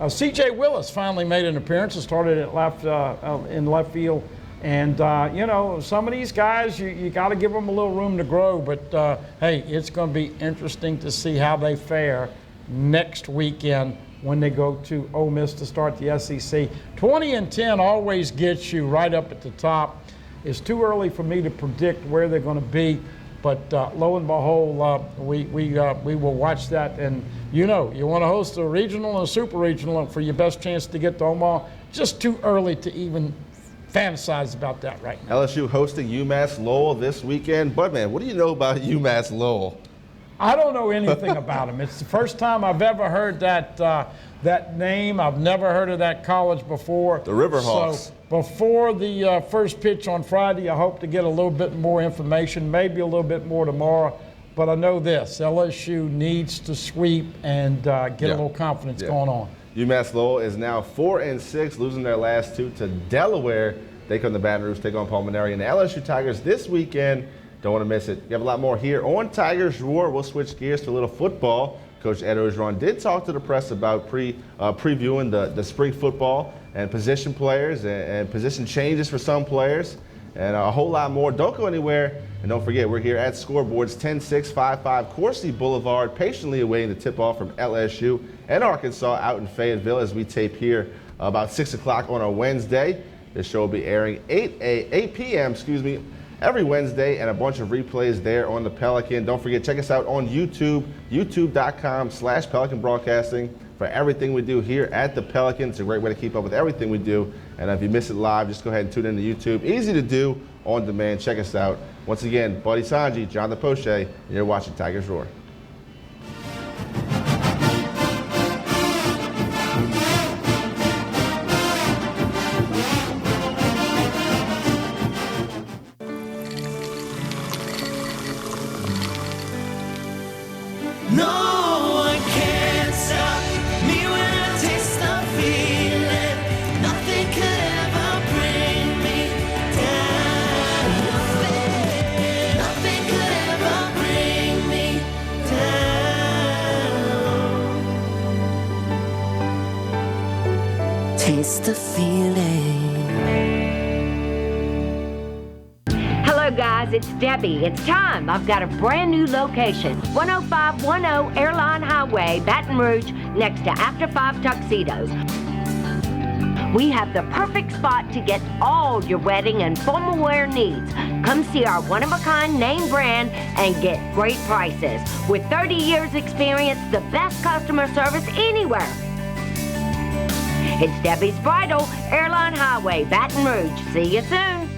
C.J. Willis finally made an appearance and started at in left field. And, you know, some of these guys, you got to give them a little room to grow. But, hey, it's going to be interesting to see how they fare next weekend when they go to Ole Miss to start the SEC. 20-10 always gets you right up at the top. It's too early for me to predict where they're going to be. But lo and behold, we will watch that. And, you know, you want to host a regional and a super regional for your best chance to get to Omaha. Just too early to even fantasize about that right now. LSU hosting UMass Lowell this weekend. Budman, what do you know about UMass Lowell? I don't know anything about them. It's the first time I've ever heard that name. I've never heard of that college before. The Riverhawks. So before the first pitch on Friday, I hope to get a little bit more information, maybe a little bit more tomorrow. But I know this, LSU needs to sweep and get a little confidence going on. UMass Lowell is now 4-6, losing their last 2 to Delaware. They come to Baton Rouge, take on Pulmonary. And the LSU Tigers this weekend, don't want to miss it. You have a lot more here on Tigers Roar. We'll switch gears to a little football. Coach Ed Orgeron did talk to the press about previewing the spring football and position players and position changes for some players and a whole lot more. Don't go anywhere. And don't forget, we're here at Scoreboards 10655 Coursey Boulevard, patiently awaiting the tip-off from LSU and Arkansas out in Fayetteville as we tape here about 6 o'clock on a Wednesday. This show will be airing 8 p.m. Every Wednesday, and a bunch of replays there on the Pelican. Don't forget, check us out on YouTube, youtube.com/Pelican Broadcasting for everything we do here at the Pelican. It's a great way to keep up with everything we do. And if you miss it live, just go ahead and tune in to YouTube. Easy to do, on demand. Check us out. Once again, Buddy Sanji, Jonathan Poche, and you're watching Tigers Roar. Taste the feeling. Hello guys, Guys, it's Debbie. It's time. I've got a brand new location. 10510 Airline Highway, Baton Rouge, next to After 5 Tuxedos. We have the perfect spot to get all your wedding and formal wear needs. Come see our one-of-a-kind name brand and get great prices. With 30 years experience, the best customer service anywhere. It's Debbie's Bridal, Airline Highway, Baton Rouge. See you soon.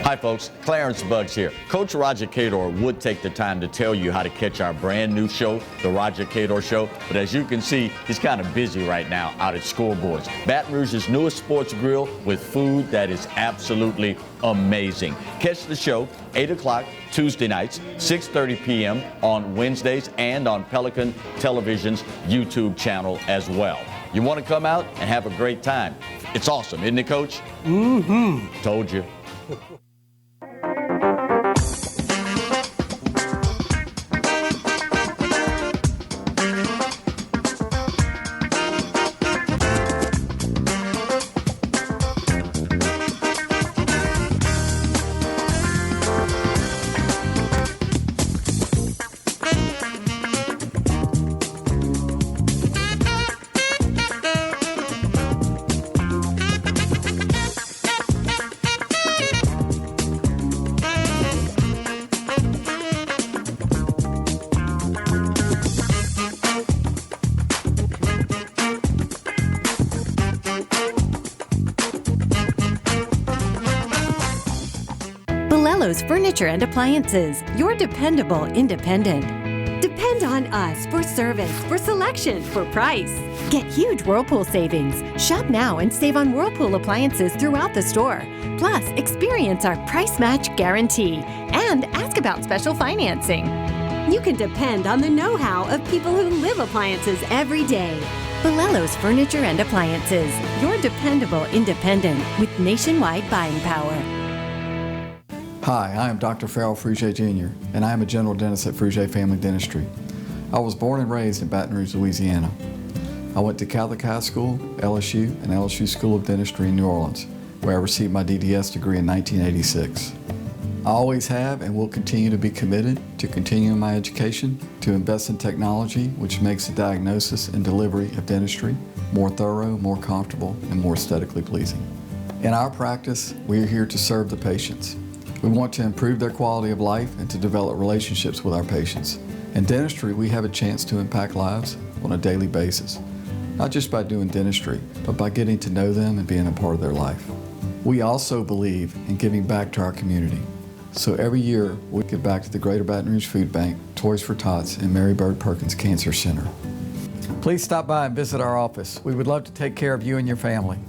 Hi folks, Clarence Buggs here. Coach Roger Cador would take the time to tell you how to catch our brand new show, The Roger Cador Show, but as you can see, he's kind of busy right now out at scoreboards. Baton Rouge's newest sports grill with food that is absolutely amazing. Catch the show 8 o'clock Tuesday nights, 6:30 p.m. on Wednesdays and on Pelican Television's YouTube channel as well. You want to come out and have a great time. It's awesome, isn't it, Coach? Mm-hmm. Told you. Bellello's Furniture and Appliances, your dependable independent. Depend on us for service, for selection, for price. Get huge Whirlpool savings. Shop now and save on Whirlpool appliances throughout the store. Plus, experience our price match guarantee and ask about special financing. You can depend on the know-how of people who live appliances every day. Bellello's Furniture and Appliances, your dependable independent with nationwide buying power. Hi, I am Dr. Farrell Frugier Jr., and I am a general dentist at Frugier Family Dentistry. I was born and raised in Baton Rouge, Louisiana. I went to Catholic High School, LSU, and LSU School of Dentistry in New Orleans, where I received my DDS degree in 1986. I always have and will continue to be committed to continuing my education, to invest in technology which makes the diagnosis and delivery of dentistry more thorough, more comfortable, and more aesthetically pleasing. In our practice, we are here to serve the patients. We want to improve their quality of life and to develop relationships with our patients. In dentistry, we have a chance to impact lives on a daily basis, not just by doing dentistry, but by getting to know them and being a part of their life. We also believe in giving back to our community. So every year, we give back to the Greater Baton Rouge Food Bank, Toys for Tots, and Mary Bird Perkins Cancer Center. Please stop by and visit our office. We would love to take care of you and your family.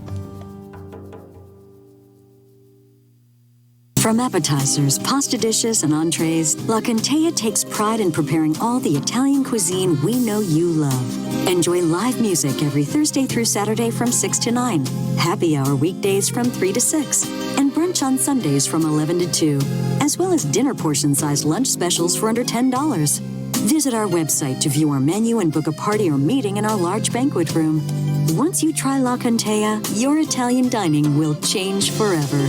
From appetizers, pasta dishes, and entrees, La Contea takes pride in preparing all the Italian cuisine we know you love. Enjoy live music every Thursday through Saturday from 6 to 9, happy hour weekdays from 3 to 6, and brunch on Sundays from 11 to 2, as well as dinner portion-sized lunch specials for under $10. Visit our website to view our menu and book a party or meeting in our large banquet room. Once you try La Contea, your Italian dining will change forever.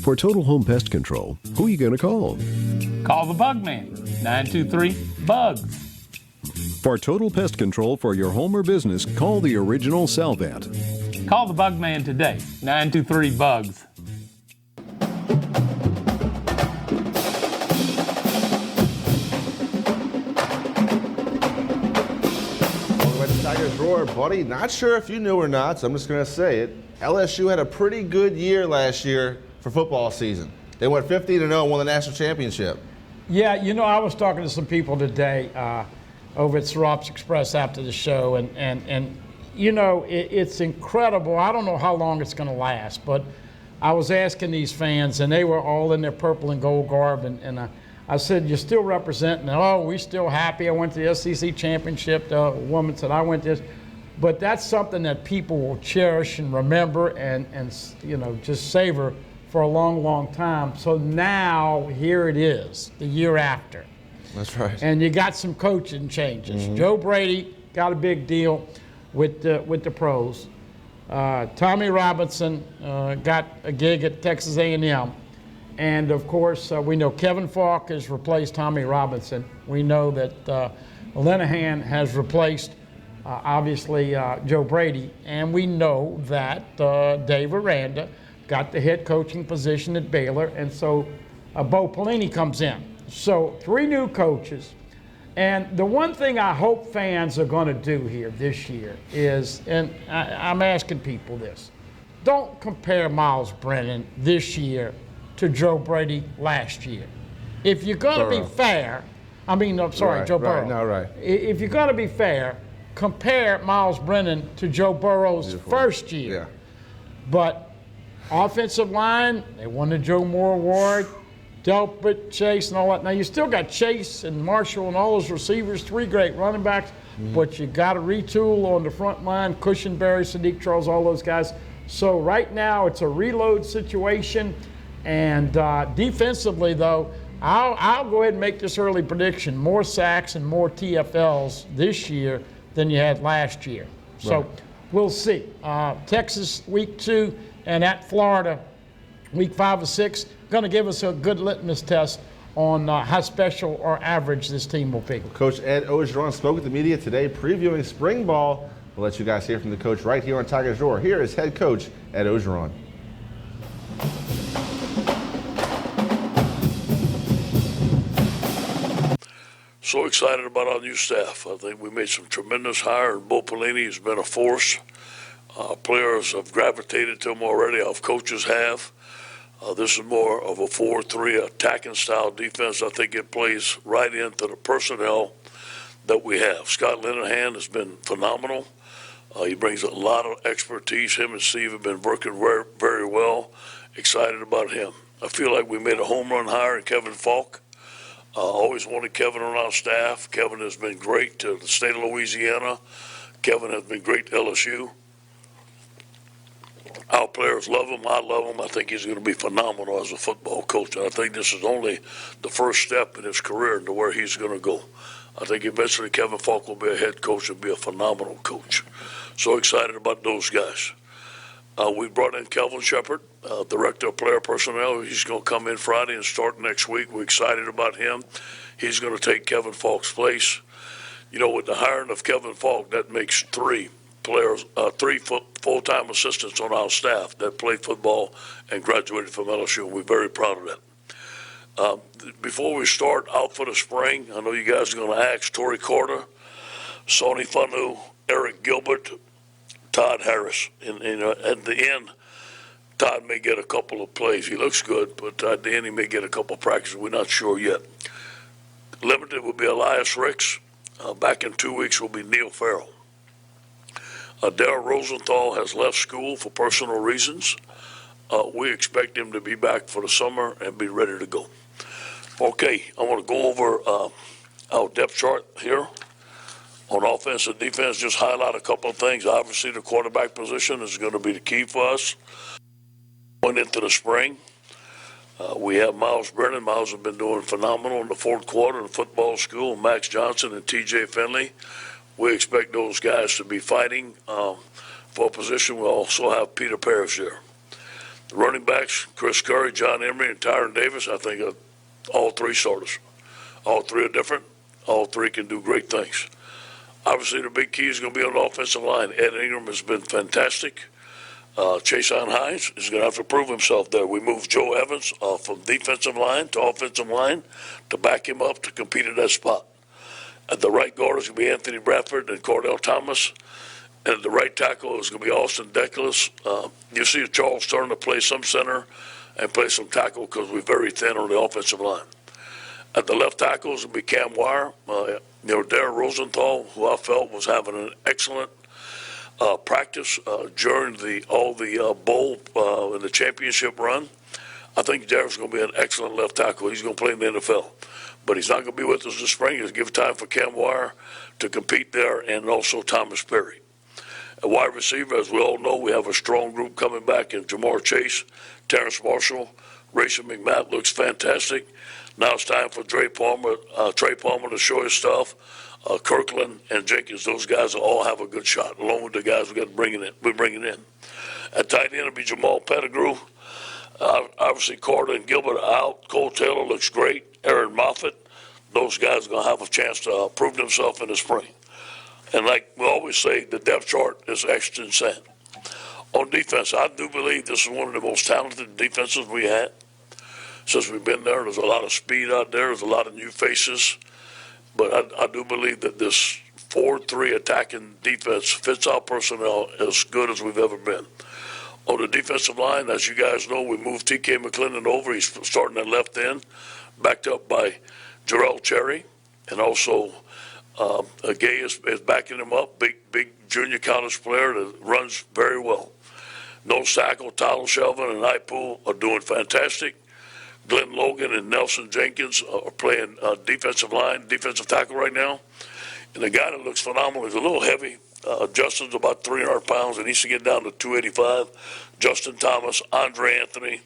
For Total Home Pest Control, who are you going to call? Call the Bugman, 923-BUGS. For total pest control for your home or business, call the original Salvant. Call the Bugman today, 923-BUGS. Welcome to Tigers Roar, buddy. Not sure if you knew or not, so I'm just going to say it. LSU had a pretty good year last year for football season. They went 15-0 and won the national championship. Yeah, you know, I was talking to some people today over at Serops Express after the show, and you know, it's incredible. I don't know how long it's going to last, but I was asking these fans, and they were all in their purple and gold garb, and I said, you're still representing, oh, we're still happy. I went to the SEC championship. The woman said, I went to this. But that's something that people will cherish and remember and you know, just savor for a long, long time. So now, here it is, the year after. That's right. And you got some coaching changes. Mm-hmm. Joe Brady got a big deal with the pros. Tommy Robinson got a gig at Texas A&M. And of course, we know Kevin Falk has replaced Tommy Robinson. We know that Linehan has replaced, obviously, Joe Brady. And we know that Dave Aranda got the head coaching position at Baylor. And so Bo Pelini comes in. So 3 new coaches. And the one thing I hope fans are going to do here this year is, and I'm asking people this, don't compare Miles Brennan this year to Joe Brady last year. If you're going to be fair, Joe Burrow. If you're going to be fair, compare Miles Brennan to Joe Burrow's first year. Yeah. But offensive line, they won the Joe Moore Award, Delpit, Chase, and all that. Now, you still got Chase and Marshall and all those receivers, 3 great running backs, but you got to retool on the front line, Cushenberry, Sadiq Charles, all those guys. So right now, it's a reload situation. And defensively, though, I'll go ahead and make this early prediction. More sacks and more TFLs this year than you had last year. So we'll see. Texas, week 2, and at Florida, week 5 or 6, going to give us a good litmus test on how special or average this team will be. Coach Ed Orgeron spoke with the media today previewing spring ball. We'll let you guys hear from the coach right here on Tigers Roar. Here is head coach Ed Orgeron. So excited about our new staff. I think we made some tremendous hires. Bo Pelini has been a force. Players have gravitated to him already. Our coaches have. This is more of a 4-3 attacking style defense. I think it plays right into the personnel that we have. Scott Linehan has been phenomenal. He brings a lot of expertise. Him and Steve have been working very, very well. Excited about him. I feel like we made a home run hire in Kevin Falk. Always wanted Kevin on our staff. Kevin has been great to the state of Louisiana. Kevin has been great to LSU. Our players love him. I love him. I think he's going to be phenomenal as a football coach. And I think this is only the first step in his career into where he's going to go. I think eventually Kevin Falk will be a head coach and be a phenomenal coach. So excited about those guys. We brought in Kelvin Shepard, Director of Player Personnel. He's going to come in Friday and start next week. We're excited about him. He's going to take Kevin Falk's place. You know, with the hiring of Kevin Falk, that makes 3 players, 3 full-time assistants on our staff that played football and graduated from LSU. We're very proud of that. Before we start out for the spring, I know you guys are going to ask Torrey Carter, Sonny Fanu, Eric Gilbert, Todd Harris. And at the end, Todd may get a couple of plays. He looks good, but at the end he may get a couple of practices. We're not sure yet. Limited will be Elias Ricks. Back in 2 weeks will be Neil Farrell. Darrell Rosenthal has left school for personal reasons. We expect him to be back for the summer and be ready to go. Okay, I want to go over our depth chart here. On offense and defense, just highlight a couple of things. Obviously, the quarterback position is going to be the key for us going into the spring. We have Miles Brennan. Miles has been doing phenomenal in the 4th quarter in football school. Max Johnson and T.J. Finley. We expect those guys to be fighting for a position. We also have Peter Parrish there. The running backs, Chris Curry, John Emery, and Tyron Davis, I think are all 3 starters. All 3 are different. All 3 can do great things. Obviously, the big key is going to be on the offensive line. Ed Ingram has been fantastic. Chason Hines is going to have to prove himself there. We moved Joe Evans from defensive line to offensive line to back him up to compete at that spot. At the right guard is going to be Anthony Bradford and Cordell Thomas. And at the right tackle is going to be Austin Deckles. You see Charles starting to play some center and play some tackle because we're very thin on the offensive line. At the left tackle is going to be Cam Wire. Darrell Rosenthal, who I felt was having an excellent practice during all the bowl and the championship run. I think Darrell's going to be an excellent left tackle. He's going to play in the NFL. But he's not going to be with us this spring. He'll give time for Cam Wire to compete there and also Thomas Perry. At wide receiver, as we all know, we have a strong group coming back in Jamar Chase, Terrence Marshall, Rayshon McMath looks fantastic. Now it's time for Trey Palmer to show his stuff. Kirkland and Jenkins, those guys will all have a good shot, along with the guys we're bringing in. At tight end, it'll be Jamal Pettigrew. Obviously, Carter and Gilbert are out. Cole Taylor looks great. Aaron Moffitt. Those guys are going to have a chance to prove themselves in the spring. And like we always say, the depth chart is extra insane. On defense, I do believe this is one of the most talented defenses we had since we've been there. There's a lot of speed out there. There's a lot of new faces. But I do believe that this 4-3 attacking defense fits our personnel as good as we've ever been. On the defensive line, as you guys know, we moved T.K. McClendon over. He's starting at left end, backed up by Jarrell Cherry. And also Gay is backing him up, big junior college player that runs very well. No Sacco, Tyler Shelvin, and Ipool are doing fantastic. Glenn Logan and Nelson Jenkins are playing defensive tackle right now. And the guy that looks phenomenal is a little heavy. Justin's about 300 pounds and needs to get down to 285. Justin Thomas, Andre Anthony.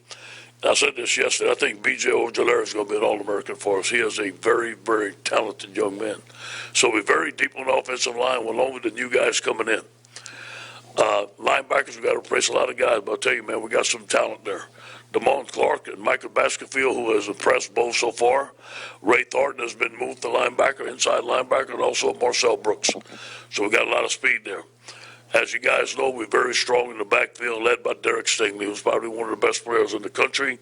I said this yesterday. I think B.J. Ojolari is going to be an All-American for us. He is a very, very talented young man. So we're very deep on the offensive line along with the new guys coming in. Linebackers, we got to replace a lot of guys, but I'll tell you, man, we got some talent there. Damon Clark and Michael Baskerville, who has impressed both so far. Ray Thornton has been moved to linebacker, inside linebacker, and also Marcel Brooks. So we got a lot of speed there. As you guys know, we're very strong in the backfield, led by Derek Stingley, who's probably one of the best players in the country.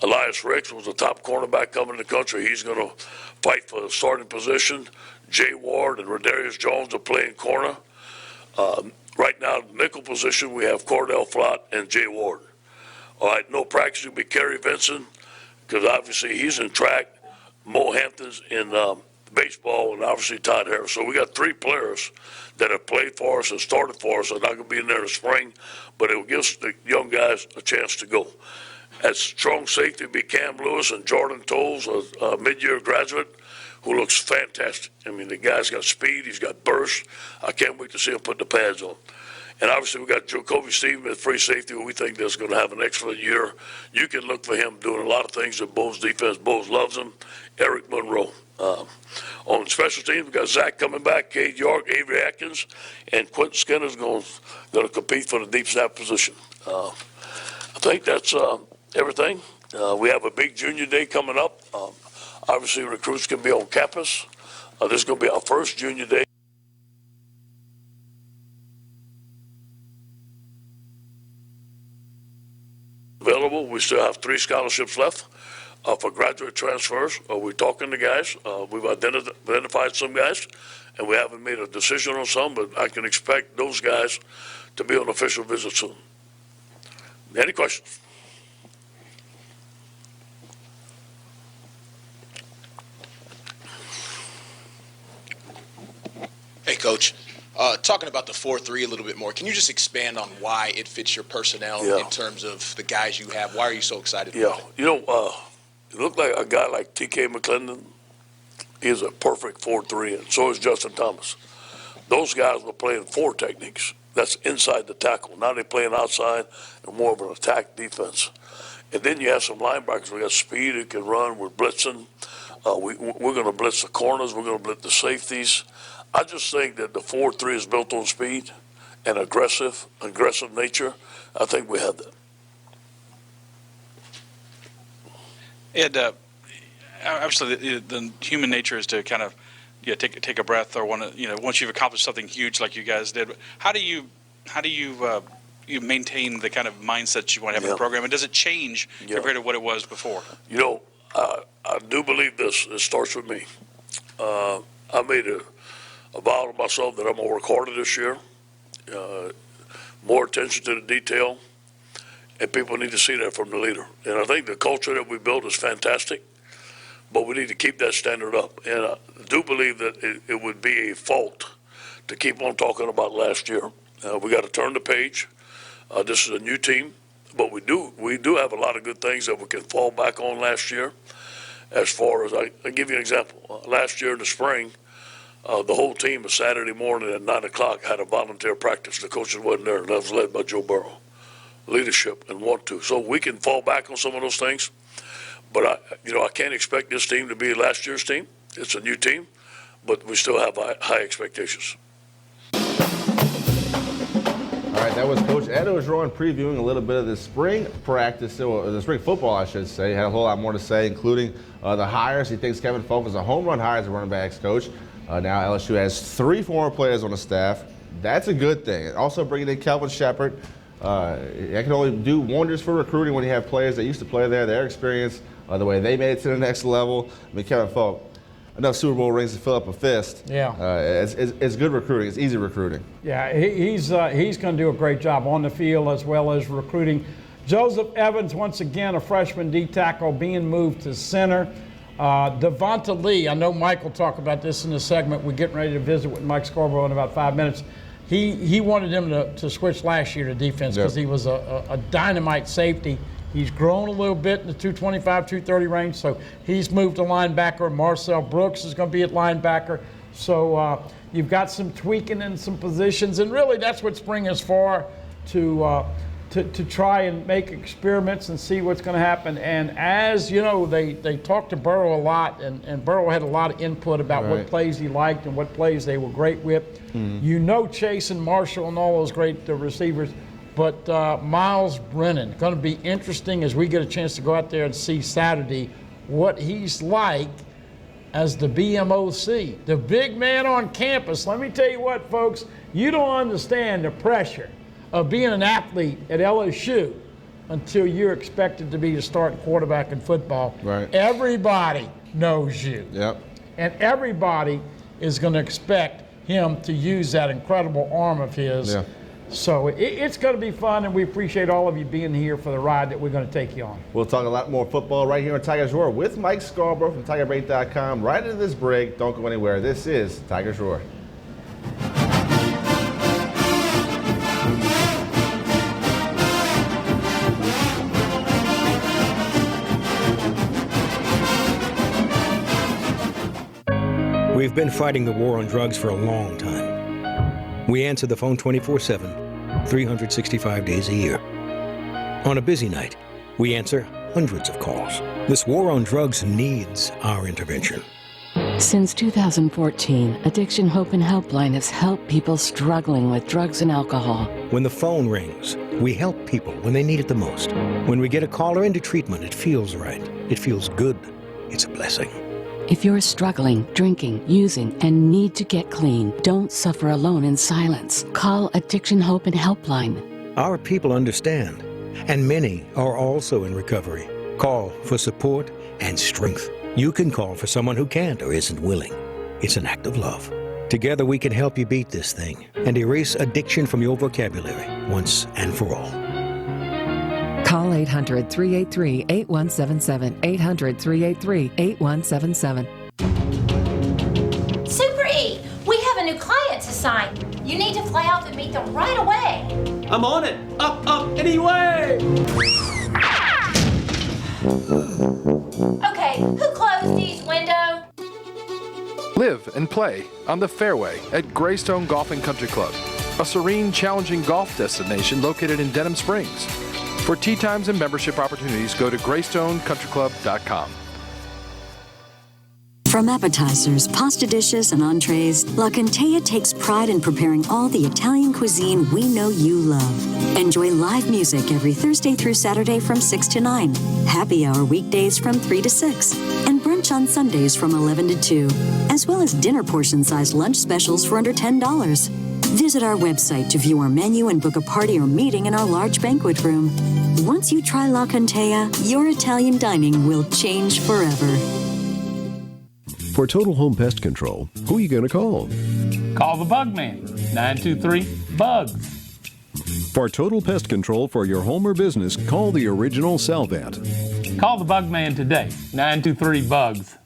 Elias Ricks was the top cornerback coming in the country. He's going to fight for the starting position. Jay Ward and Rodarius Jones are playing corner. Right now, nickel position, we have Cordell Flott and Jay Ward. All right, no practice will be Kerry Vincent, because obviously he's in track. Mo Hampton's in baseball, and obviously Todd Harris. So we got 3 players that have played for us and started for us. They're not going to be in there in the spring, but it will give the young guys a chance to go. At strong safety will be Cam Lewis and Jordan Tolles, a mid-year graduate who looks fantastic. I mean, the guy's got speed. He's got burst. I can't wait to see him put the pads on. And obviously, we got Jacoby Stevens at free safety, who we think is going to have an excellent year. You can look for him doing a lot of things in Bo's defense. Bose loves him. Eric Monroe. On special teams, we got Zach coming back, Cade York, Avery Atkins, and Quentin Skinner's going to compete for the deep snap position. I think that's everything. We have a big junior day coming up. Obviously, recruits can be on campus. This is going to be our first junior day. Available. We still have 3 scholarships left for graduate transfers. We're talking to guys. We've identified some guys, and we haven't made a decision on some, but I can expect those guys to be on official visit soon. Any questions? Hey, Coach. Talking about the 4-3 a little bit more, can you just expand on why it fits your personnel in terms of the guys you have? Why are you so excited about it? You know, it looked like a guy like T.K. McClendon. He's a perfect 4-3, and so is Justin Thomas. Those guys were playing 4 techniques. That's inside the tackle. Now they're playing outside and more of an attack defense. And then you have some linebackers. We got speed who can run. We're blitzing. We're going to blitz the corners. We're going to blitz the safeties. I just think that the 4-3 is built on speed and aggressive nature. I think we have that. And obviously, the human nature is to kind of take a breath or want to once you've accomplished something huge like you guys did. How do you maintain the kind of mindset you want to have in the program, and does it change compared to what it was before? You know, I do believe this. It starts with me. I made a vow to myself that I'm going to work harder this year, more attention to the detail, and people need to see that from the leader. And I think the culture that we built is fantastic, but we need to keep that standard up. And I do believe that it would be a fault to keep on talking about last year. We got to turn the page. This is a new team, but we do have a lot of good things that we can fall back on last year. As far as I'll give you an example. Last year in the spring, the whole team, a Saturday morning at 9 o'clock, had a volunteer practice. The coaches wasn't there, and that was led by Joe Burrow. Leadership and want to. So we can fall back on some of those things. But I can't expect this team to be last year's team. It's a new team, but we still have high expectations. All right, That was Coach Ed Orgeron previewing a little bit of the spring practice, or the spring football, I should say. He had a whole lot more to say, including the hires. He thinks Kevin Falk is a home run hire as a running backs coach. Now LSU has 3 former players on the staff. That's a good thing. Also bringing in Kelvin Shepherd. That can only do wonders for recruiting when you have players that used to play there, their experience, the way they made it to the next level. I mean, Kevin Falk, enough Super Bowl rings to fill up a fist. Yeah. It's good recruiting. It's easy recruiting. Yeah, he's going to do a great job on the field as well as recruiting. Joseph Evans, once again, a freshman D tackle, being moved to center. Devonta Lee, I know Mike will talk about this in the segment. We're getting ready to visit with Mike Scarborough in about 5 minutes. He wanted him to switch last year to defense because he was a dynamite safety. He's grown a little bit in the 225, 230 range, so he's moved to linebacker. Marcel Brooks is going to be at linebacker. So you've got some tweaking in some positions, and really that's what spring is for, to try and make experiments and see what's going to happen. And as you know, they talked to Burrow a lot, and Burrow had a lot of input about what plays he liked and what plays they were great with. You know, Chase and Marshall and all those great receivers. But Miles Brennan, going to be interesting as we get a chance to go out there and see Saturday what he's like as the BMOC, the big man on campus. Let me tell you what, folks, you don't understand the pressure of being an athlete at LSU until you're expected to be the starting quarterback in football. Right. Everybody knows you. Yep. And everybody is going to expect him to use that incredible arm of his. Yeah. So it's going to be fun, and we appreciate all of you being here for the ride that we're going to take you on. We'll talk a lot more football right here on Tigers Roar with Mike Scarborough from TigerBait.com. Right into this break. Don't go anywhere. This is Tigers Roar. We've been fighting the war on drugs for a long time. We answer the phone 24/7, 365 days a year. On a busy night, we answer hundreds of calls. This war on drugs needs our intervention. Since 2014, Addiction Hope and Helpline has helped people struggling with drugs and alcohol. When the phone rings, we help people when they need it the most. When we get a caller into treatment, it feels right. It feels good. It's a blessing. If you're struggling, drinking, using, and need to get clean, don't suffer alone in silence. Call Addiction Hope and Helpline. Our people understand, and many are also in recovery. Call for support and strength. You can call for someone who can't or isn't willing. It's an act of love. Together we can help you beat this thing and erase addiction from your vocabulary once and for all. Call 800-383-8177, 800-383-8177. Super E, we have a new client to sign. You need to fly out to meet them right away. I'm on it. Up, anyway. Okay, who closed these windows? Live and play on the fairway at Greystone Golf and Country Club, a serene, challenging golf destination located in Denham Springs. For tee times and membership opportunities, go to GreystoneCountryClub.com. From appetizers, pasta dishes, and entrees, La Contea takes pride in preparing all the Italian cuisine we know you love. Enjoy live music every Thursday through Saturday from 6 to 9, happy hour weekdays from 3 to 6, and brunch on Sundays from 11 to 2, as well as dinner portion-sized lunch specials for under $10. Visit our website to view our menu and book a party or meeting in our large banquet room. Once you try La Contea, your Italian dining will change forever. For Total Home Pest Control, who are you going to call? Call the Bug Man, 923-BUGS. For total pest control for your home or business, call the original Salvat. Call the Bug Man today, 923-BUGS.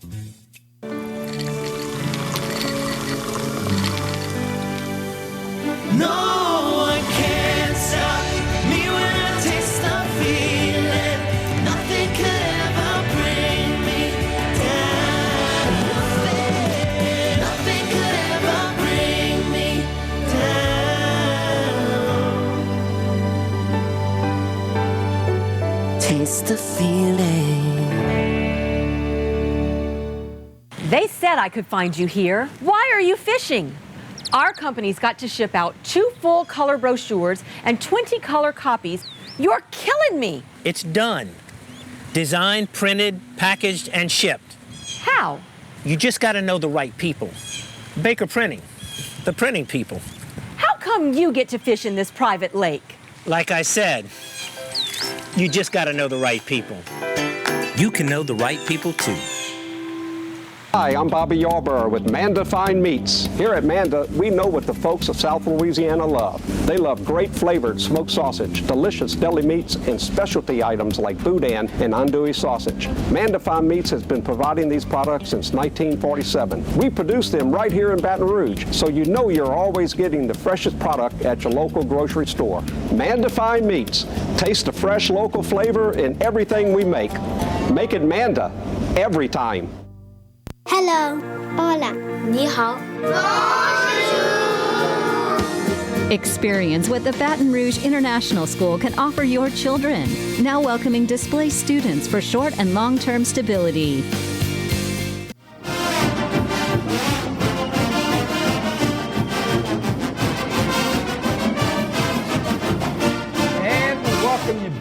No one can stop me when I taste the feeling. Nothing could ever bring me down. Nothing could ever bring me down. Taste the feeling. They said I could find you here. Why are you fishing? Our company's got to ship out 2 full color brochures and 20 color copies. You're killing me. It's done. Designed, printed, packaged, and shipped. How? You just got to know the right people. Baker Printing, the printing people. How come you get to fish in this private lake? Like I said, you just got to know the right people. You can know the right people too. Hi, I'm Bobby Yarborough with Manda Fine Meats. Here at Manda, we know what the folks of South Louisiana love. They love great flavored smoked sausage, delicious deli meats, and specialty items like boudin and andouille sausage. Manda Fine Meats has been providing these products since 1947. We produce them right here in Baton Rouge, so you know you're always getting the freshest product at your local grocery store. Manda Fine Meats. Taste the fresh local flavor in everything we make. Make it Manda every time. Hello. Hola. 你好. Experience what the Baton Rouge International School can offer your children. Now welcoming displaced students for short and long-term stability.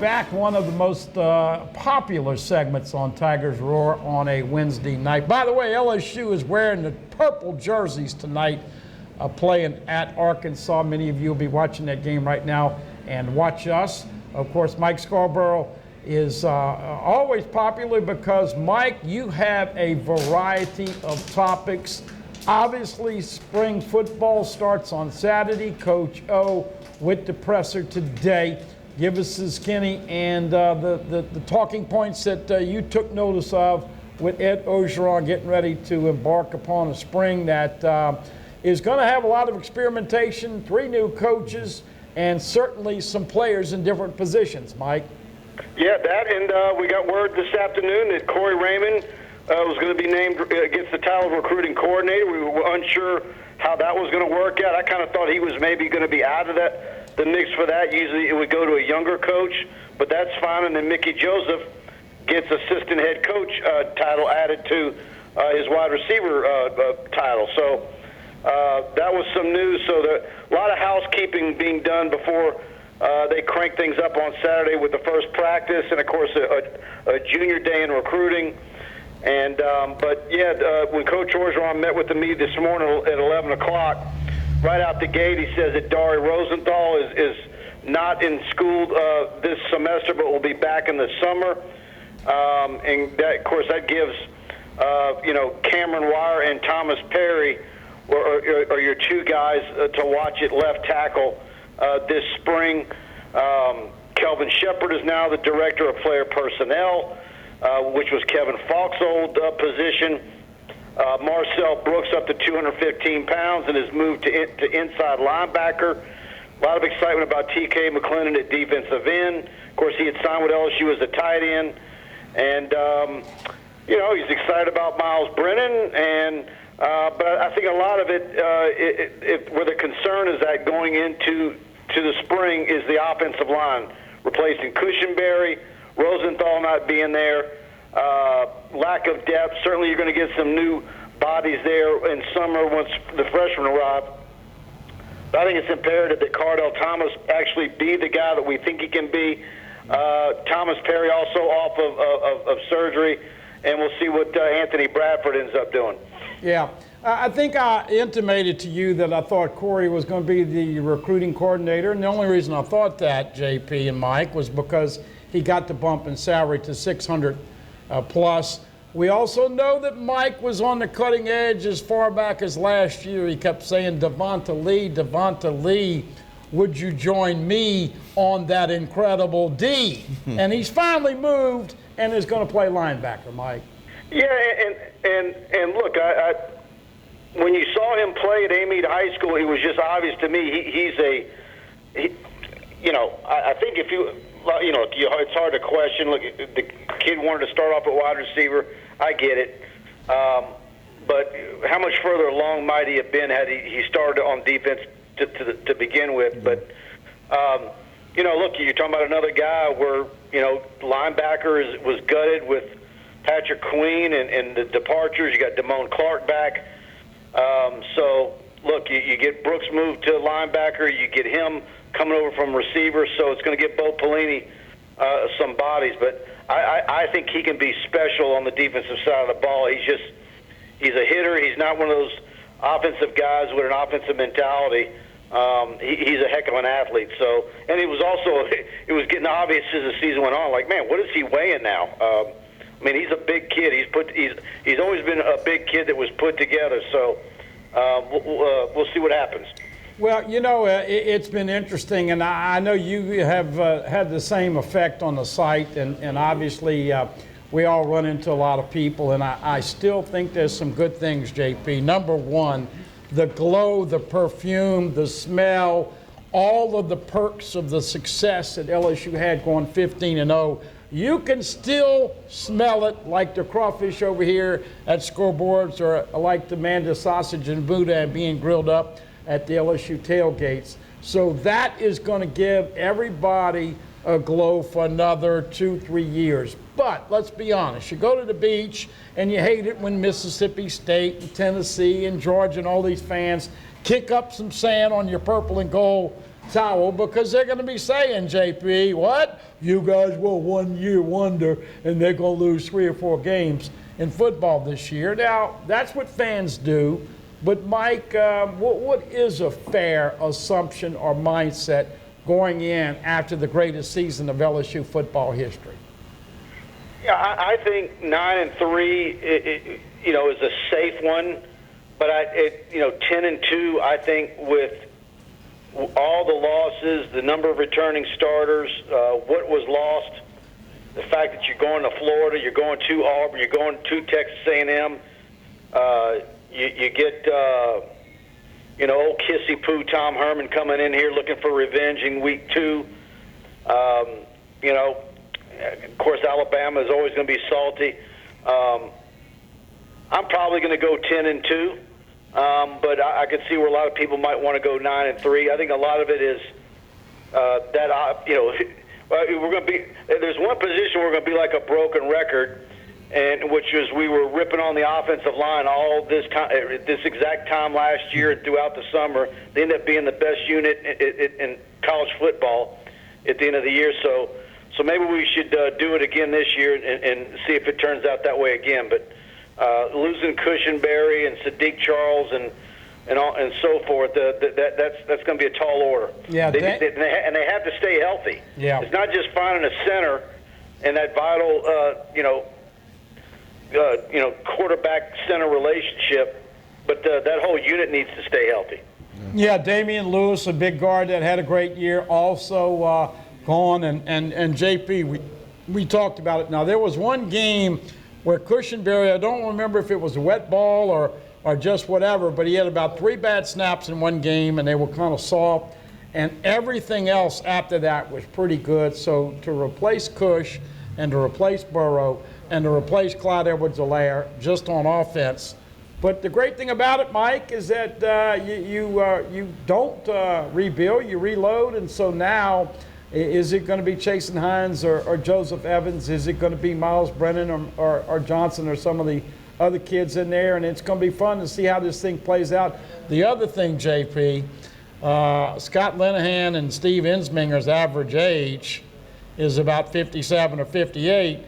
Back, one of the most popular segments on Tigers Roar on a Wednesday night. By the way, LSU is wearing the purple jerseys tonight, playing at Arkansas. Many of you will be watching that game right now and watch us. Of course, Mike Scarborough is always popular because, Mike, you have a variety of topics. Obviously, spring football starts on Saturday. Coach O with the presser today. Give us the skinny and the talking points that you took notice of with Ed Orgeron getting ready to embark upon a spring that is going to have a lot of experimentation, 3 new coaches, and certainly some players in different positions. Mike? Yeah, that, and we got word this afternoon that Corey Raymond was going to be named, gets the title of recruiting coordinator. We were unsure how that was going to work out. I kind of thought he was maybe going to be out of the mix for that. Usually it would go to a younger coach, but that's fine. And then Mickey Joseph gets assistant head coach title added to his wide receiver title. So that was some news. So a lot of housekeeping being done before they crank things up on Saturday with the first practice, and of course a junior day in recruiting. And but yeah, when Coach Orgeron met with me this morning at 11 o'clock, right out the gate, he says that Dari Rosenthal is not in school this semester, but will be back in the summer. And that, of course, that gives Cameron Wire and Thomas Perry are your 2 guys to watch at left tackle this spring. Kelvin Shepard is now the director of player personnel, which was Kevin Falk's old position. Marcel Brooks up to 215 pounds and has moved to inside linebacker. A lot of excitement about T.K. McClendon at defensive end. Of course, he had signed with LSU as a tight end. And, he's excited about Miles Brennan. And but I think a lot of it where the concern is that going into the spring is the offensive line, replacing Cushenberry, Rosenthal not being there. Lack of depth. Certainly you're going to get some new bodies there in summer once the freshmen arrive. But I think it's imperative that Cardell Thomas actually be the guy that we think he can be. Thomas Perry also off of surgery, and we'll see what Anthony Bradford ends up doing. Yeah. I think I intimated to you that I thought Corey was going to be the recruiting coordinator, and the only reason I thought that, JP and Mike, was because he got the bump in salary to $600 plus. We also know that Mike was on the cutting edge as far back as last year. He kept saying, Devonta Lee, would you join me on that incredible D? And he's finally moved and is going to play linebacker, Mike. Yeah, and look, I when you saw him play at Amite High School, it was just obvious to me I think if it's hard to question. Look, the kid wanted to start off at wide receiver. I get it. But how much further along might he have been had he started on defense to begin with? But, look, you're talking about another guy where, linebacker was gutted with Patrick Queen and the departures. You got Damone Clark back. So, look, you get Brooks moved to linebacker, you get him coming over from receiver, so it's going to get Bo Pelini some bodies. But I think he can be special on the defensive side of the ball. He's a hitter. He's not one of those offensive guys with an offensive mentality. He's a heck of an athlete. So, and it was getting obvious as the season went on. Like, man, what is he weighing now? I mean, he's a big kid. He's always been a big kid that was put together. So we'll see what happens. Well, you know, it's been interesting, and I know you have had the same effect on the site, and obviously we all run into a lot of people, and I still think there's some good things, JP. Number one, the glow, the perfume, the smell, all of the perks of the success that LSU had going 15-0. You can still smell it, like the crawfish over here at Scoreboards, or like the Manda sausage and Buddha being grilled up at the LSU tailgates. So that is going to give everybody a glow for another 2-3 years. But let's be honest, you go to the beach and you hate it when Mississippi State and Tennessee and Georgia and all these fans kick up some sand on your purple and gold towel, because they're going to be saying, JP, what? You guys were 1 year wonder, and they're going to lose 3 or 4 games in football this year. Now, that's what fans do. But, Mike, what is a fair assumption or mindset going in after the greatest season of LSU football history? Yeah, I think 9-3, is a safe one. But 10-2, I think with all the losses, the number of returning starters, what was lost, the fact that you're going to Florida, you're going to Auburn, you're going to Texas A&M. You get, old kissy poo Tom Herman coming in here looking for revenge in week 2. Of course, Alabama is always going to be salty. I'm probably going to go 10-2, but I could see where a lot of people might want to go 9-3. I think a lot of it is we're going to be. There's one position we're going to be like a broken record. And which is we were ripping on the offensive line all this time, at this exact time last year and throughout the summer. They ended up being the best unit in college football at the end of the year. So maybe we should do it again this year and see if it turns out that way again. But losing Cushenberry and Sadiq Charles and so forth, that's going to be a tall order. Yeah, they have to stay healthy. Yeah, it's not just finding a center and that vital, quarterback center relationship, but that whole unit needs to stay healthy. Yeah, Damian Lewis, a big guard that had a great year, also gone, and JP, we talked about it. Now, there was one game where Cushenberry, I don't remember if it was a wet ball or just whatever, but he had about 3 bad snaps in one game, and they were kind of soft, and everything else after that was pretty good. So to replace Cush and to replace Burrow and to replace Clyde Edwards-Helaire just on offense. But the great thing about it, Mike, is that you don't rebuild, you reload. And so now, is it going to be Chasen Hines or Joseph Evans? Is it going to be Miles Brennan or Johnson or some of the other kids in there? And it's going to be fun to see how this thing plays out. The other thing, JP, Scott Linehan and Steve Ensminger's average age is about 57 or 58.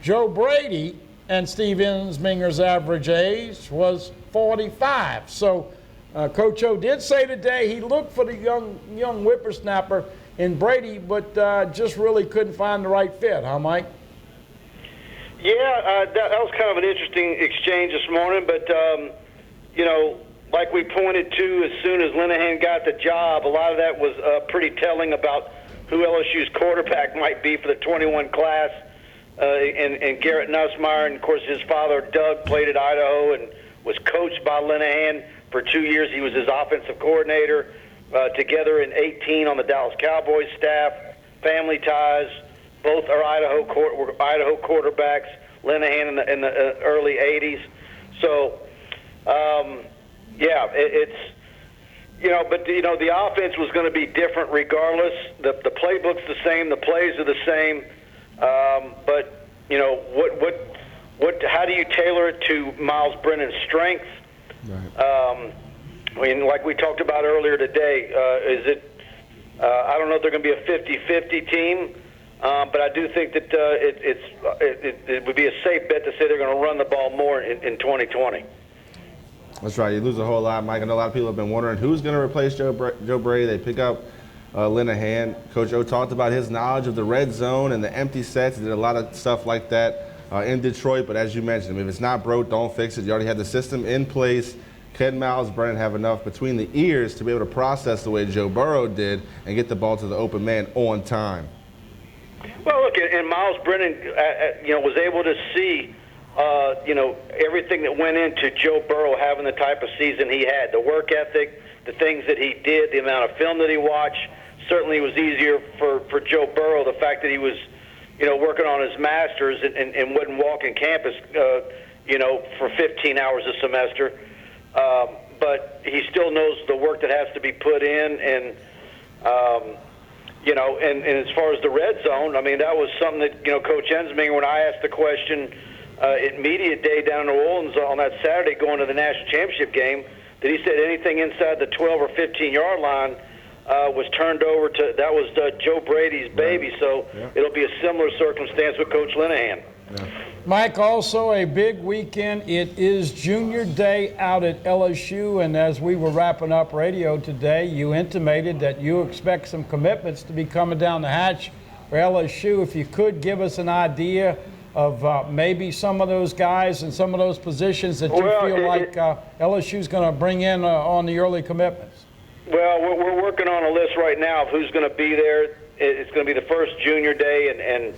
Joe Brady and Steve Ensminger's average age was 45. So Coach O did say today he looked for the young whippersnapper in Brady, but just really couldn't find the right fit, huh, Mike? Yeah, that was kind of an interesting exchange this morning, but, like we pointed to, as soon as Linehan got the job, a lot of that was pretty telling about who LSU's quarterback might be for the 21 class. And Garrett Nussmeier, and of course his father Doug played at Idaho and was coached by Linehan for 2 years. He was his offensive coordinator. Together in 18 on the Dallas Cowboys staff. Family ties. Both are Idaho quarterbacks. Linehan in the early 80s. So, the offense was going to be different regardless. The playbook's the same. The plays are the same. But how do you tailor it to Miles Brennan's strengths? Right. I mean, like we talked about earlier today, is it? I don't know if they're going to be a 50-50 team, but I do think that it would be a safe bet to say they're going to run the ball more in 2020. That's right. You lose a whole lot, Mike. I know a lot of people have been wondering who's going to replace Joe Brady. They pick up Linehan. Coach O talked about his knowledge of the red zone and the empty sets. He did a lot of stuff like that in Detroit. But as you mentioned, if it's not broke, don't fix it. You already have the system in place. Can Myles Brennan have enough between the ears to be able to process the way Joe Burrow did and get the ball to the open man on time? Well, look, and Myles Brennan, was able to see, everything that went into Joe Burrow having the type of season he had, the work ethic, the things that he did, the amount of film that he watched. Certainly, it was easier for Joe Burrow. The fact that he was, working on his master's and wouldn't walk in campus, for 15 hours a semester. But he still knows the work that has to be put in, and as far as the red zone, I mean, that was something that Coach Ensminger, when I asked the question at media day down in New Orleans on that Saturday going to the national championship game, that he said anything inside the 12 or 15-yard line was turned over to, that was Joe Brady's baby. So it'll be a similar circumstance with Coach Linehan. Mike, also a big weekend. It is Junior Day out at LSU, and as we were wrapping up radio today, you intimated that you expect some commitments to be coming down the hatch for LSU. If you could give us an idea of maybe some of those guys and some of those positions that you feel like LSU's going to bring in on the early commitments. Well, we're working on a list right now of who's going to be there. It's going to be the first Junior Day, and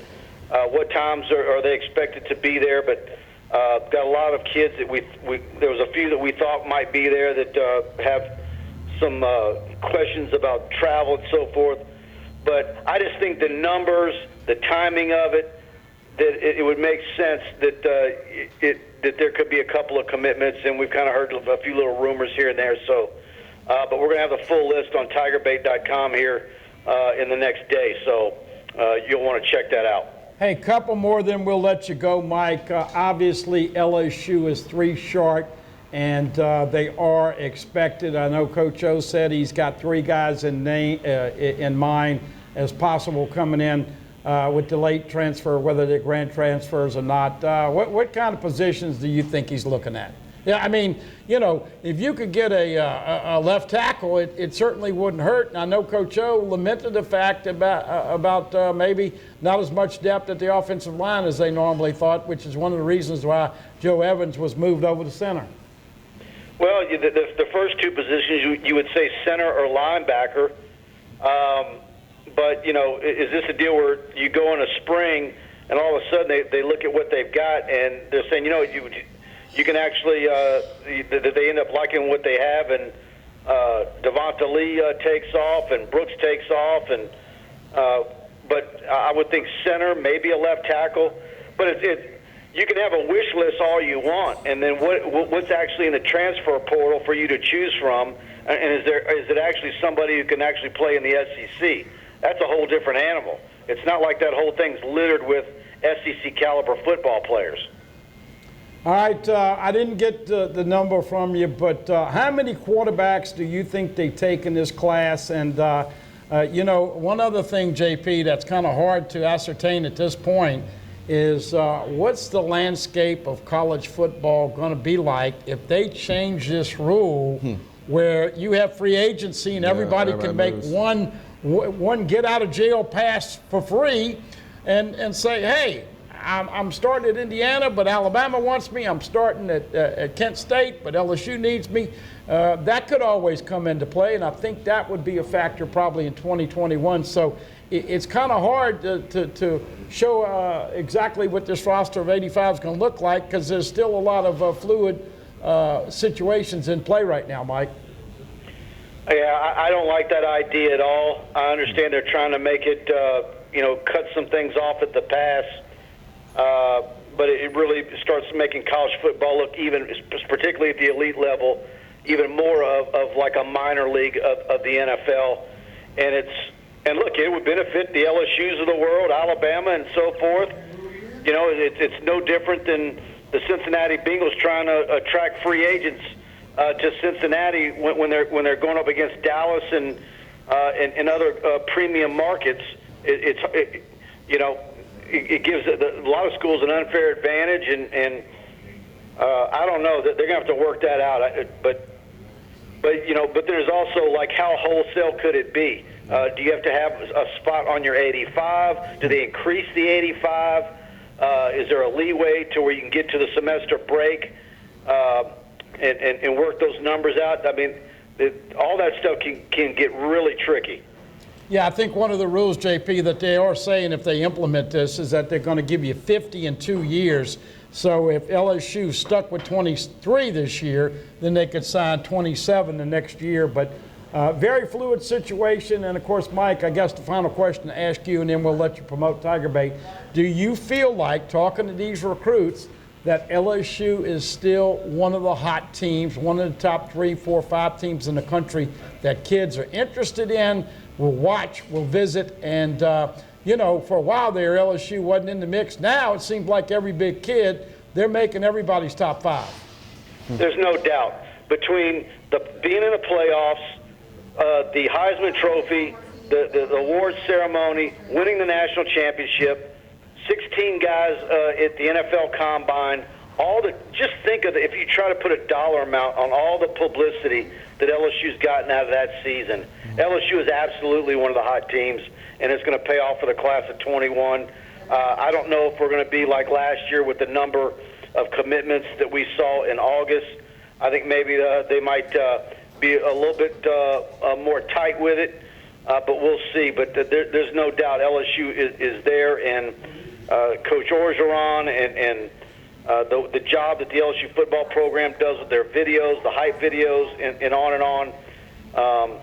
what times are they expected to be there? But got a lot of kids that there was a few that we thought might be there that have some questions about travel and so forth. But I just think the numbers, the timing of it, that it would make sense that that there could be a couple of commitments, and we've kind of heard a few little rumors here and there. So, but we're going to have the full list on TigerBait.com here in the next day. So you'll want to check that out. Hey, couple more, then we'll let you go, Mike. Obviously, LSU is 3 short, and they are expected. I know Coach O said he's got 3 guys in mind as possible coming in with the late transfer, whether they're grand transfers or not. What kind of positions do you think he's looking at? Yeah, I mean, if you could get a left tackle, it certainly wouldn't hurt. And I know Coach O lamented the fact about maybe not as much depth at the offensive line as they normally thought, which is one of the reasons why Joe Evans was moved over to center. Well, the first 2 positions, you would say center or linebacker. But, is this a deal where you go in a spring and all of a sudden they look at what they've got and they're saying, you can actually, they end up liking what they have, and Devonta Lee takes off, and Brooks takes off, and but I would think center, maybe a left tackle, but you can have a wish list all you want, and then what's actually in the transfer portal for you to choose from, and is it actually somebody who can actually play in the SEC? That's a whole different animal. It's not like that whole thing's littered with SEC caliber football players. All right, I didn't get the number from you, but how many quarterbacks do you think they take in this class? And, one other thing, JP, that's kind of hard to ascertain at this point is what's the landscape of college football going to be like if they change this rule where you have free agency and everybody can make one get-out-of-jail pass for free and say, hey, I'm starting at Indiana, but Alabama wants me. I'm starting at Kent State, but LSU needs me. That could always come into play, and I think that would be a factor probably in 2021. So it's kind of hard to show exactly what this roster of 85 is going to look like because there's still a lot of fluid situations in play right now, Mike. Yeah, I don't like that idea at all. I understand they're trying to make it, cut some things off at the pass. But it really starts making college football look even, particularly at the elite level, even more of like a minor league of the NFL. And look, it would benefit the LSUs of the world, Alabama, and so forth. It's no different than the Cincinnati Bengals trying to attract free agents to Cincinnati when they're going up against Dallas and other premium markets. It gives a lot of schools an unfair advantage, and I don't know that they're going to have to work that out. But there's also, like, how wholesale could it be? Do you have to have a spot on your 85? Do they increase the 85? Is there a leeway to where you can get to the semester break and work those numbers out? I mean, all that stuff can get really tricky. Yeah, I think one of the rules, JP, that they are saying if they implement this is that they're going to give you 50 in 2 years. So if LSU stuck with 23 this year, then they could sign 27 the next year. But very fluid situation. And, of course, Mike, I guess the final question to ask you, and then we'll let you promote Tiger Bait. Do you feel like, talking to these recruits, that LSU is still one of the hot teams, one of the top 3, 4, 5 teams in the country that kids are interested in, will watch, will visit, and for a while there, LSU wasn't in the mix. Now it seems like every big kid, they're making everybody's top 5. There's no doubt. Between being in the playoffs, the Heisman Trophy, the awards ceremony, winning the national championship, 16 guys at the NFL Combine, just think of if you try to put a dollar amount on all the publicity that LSU's gotten out of that season. LSU is absolutely one of the hot teams, and it's going to pay off for the class of 21. I don't know if we're going to be like last year with the number of commitments that we saw in August. I think maybe they might be a little bit more tight with it, but we'll see. But there's no doubt LSU is there, and Coach Orgeron and the job that the LSU football program does with their videos, the hype videos, and on and on.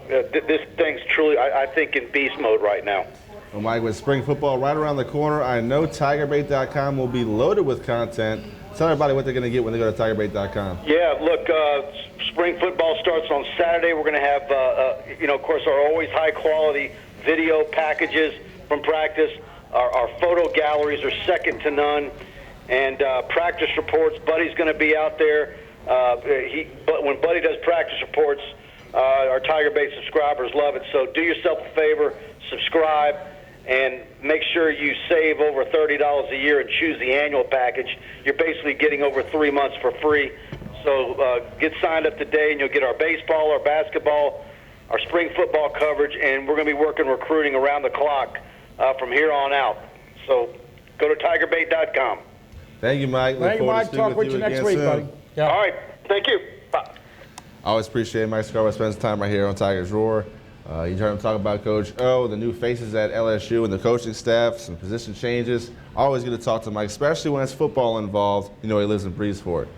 This thing's truly, I think, in beast mode right now. Well, Mike, with spring football right around the corner, I know TigerBait.com will be loaded with content. Tell everybody what they're going to get when they go to TigerBait.com. Yeah, look, spring football starts on Saturday. We're going to have, of course, our always high-quality video packages from practice. Our photo galleries are second to none. And practice reports, Buddy's going to be out there. But when Buddy does practice reports, our Tiger Bait subscribers love it. So do yourself a favor, subscribe, and make sure you save over $30 a year and choose the annual package. You're basically getting over 3 months for free. So get signed up today, and you'll get our baseball, our basketball, our spring football coverage, and we're going to be working recruiting around the clock from here on out. So go to TigerBait.com. Thank you, Mike. Thank you, Mike. Talk with you next week, buddy. Yeah. All right. Thank you. Bye. I always appreciate Mike Scarborough spends time right here on Tigers Roar. You heard him talk about Coach O, the new faces at LSU and the coaching staff, some position changes. Always good to talk to Mike, especially when it's football involved. You know he lives and breathes for it.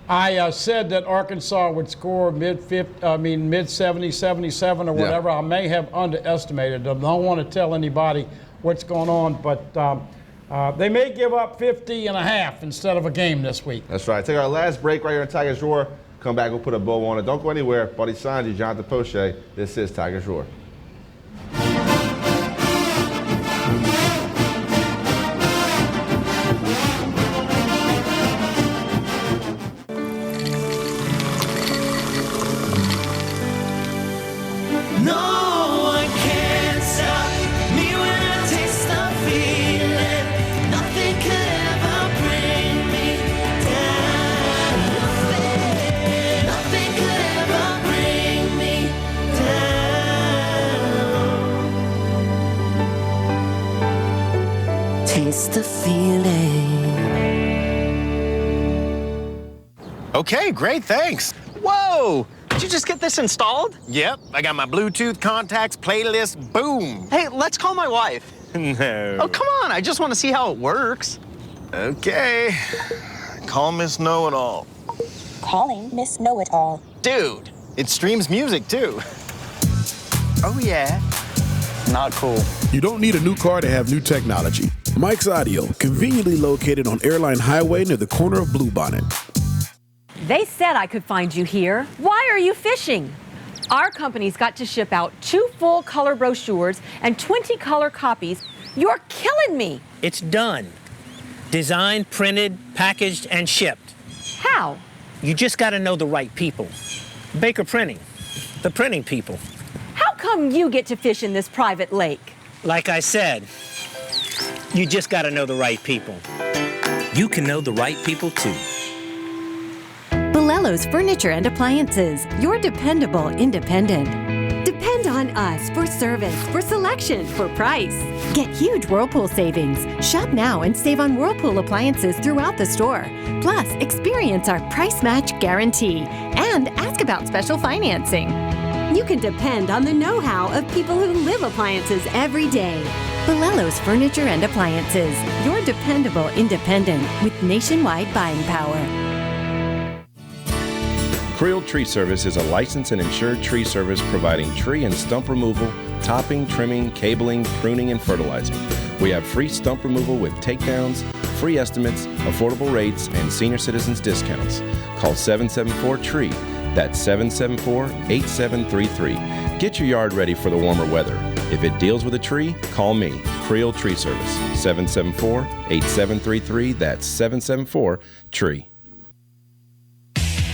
I said that Arkansas would score mid-70, 77 or whatever. I may have underestimated them. I don't want to tell anybody what's going on, but they may give up 50 and a half instead of a game this week. That's right. Take our last break right here on Tigers Roar. Come back, we'll put a bow on it. Don't go anywhere. Buddy Sanjay, Jonathan Poche. This is Tigers Roar. Taste the feeling. Okay, great, thanks. Whoa! Did you just get this installed? Yep, I got my Bluetooth contacts, playlist, boom. Hey, let's call my wife. No. Oh, come on, I just want to see how it works. Okay. Call Miss Know-It-All. Calling Miss Know-It-All. Dude, it streams music, too. Oh, yeah. Not cool. You don't need a new car to have new technology. Mike's Audio, conveniently located on Airline Highway near the corner of Bluebonnet. They said I could find you here. Why are you fishing? Our company's got to ship out 2 full color brochures and 20 color copies. You're killing me. It's done. Designed, printed, packaged, and shipped. How? You just got to know the right people. Baker Printing, the printing people. How come you get to fish in this private lake? Like I said, you just got to know the right people. You can know the right people too. Bolello's Furniture and Appliances, your dependable independent. Depend on us for service, for selection, for price. Get huge Whirlpool savings. Shop now and save on Whirlpool appliances throughout the store. Plus, experience our price match guarantee and ask about special financing. You can depend on the know-how of people who live appliances every day. Bolello's Furniture and Appliances, your dependable independent with nationwide buying power. Creel Tree Service is a licensed and insured tree service providing tree and stump removal, topping, trimming, cabling, pruning, and fertilizing. We have free stump removal with takedowns, free estimates, affordable rates, and senior citizens discounts. Call 774-TREE. That's 774-8733. Get your yard ready for the warmer weather. If it deals with a tree, call me, Creel Tree Service, 774-8733. That's 774-TREE.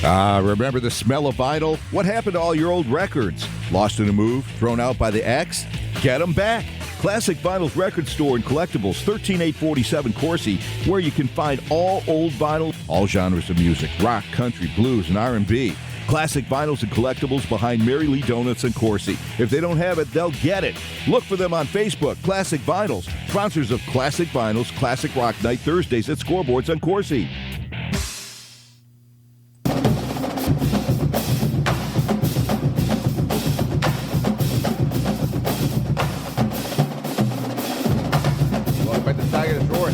Remember the smell of vinyl? What happened to all your old records? Lost in a move? Thrown out by the ex? Get them back. Classic Vinyl's record store and collectibles, 13847 Coursey, where you can find all old vinyl, all genres of music, rock, country, blues, and R&B. Classic Vinyls and collectibles behind Mary Lee Donuts and Coursey. If they don't have it, they'll get it. Look for them on Facebook. Classic Vinyls, sponsors of Classic Vinyls Classic Rock Night Thursdays at Scoreboards on Coursey.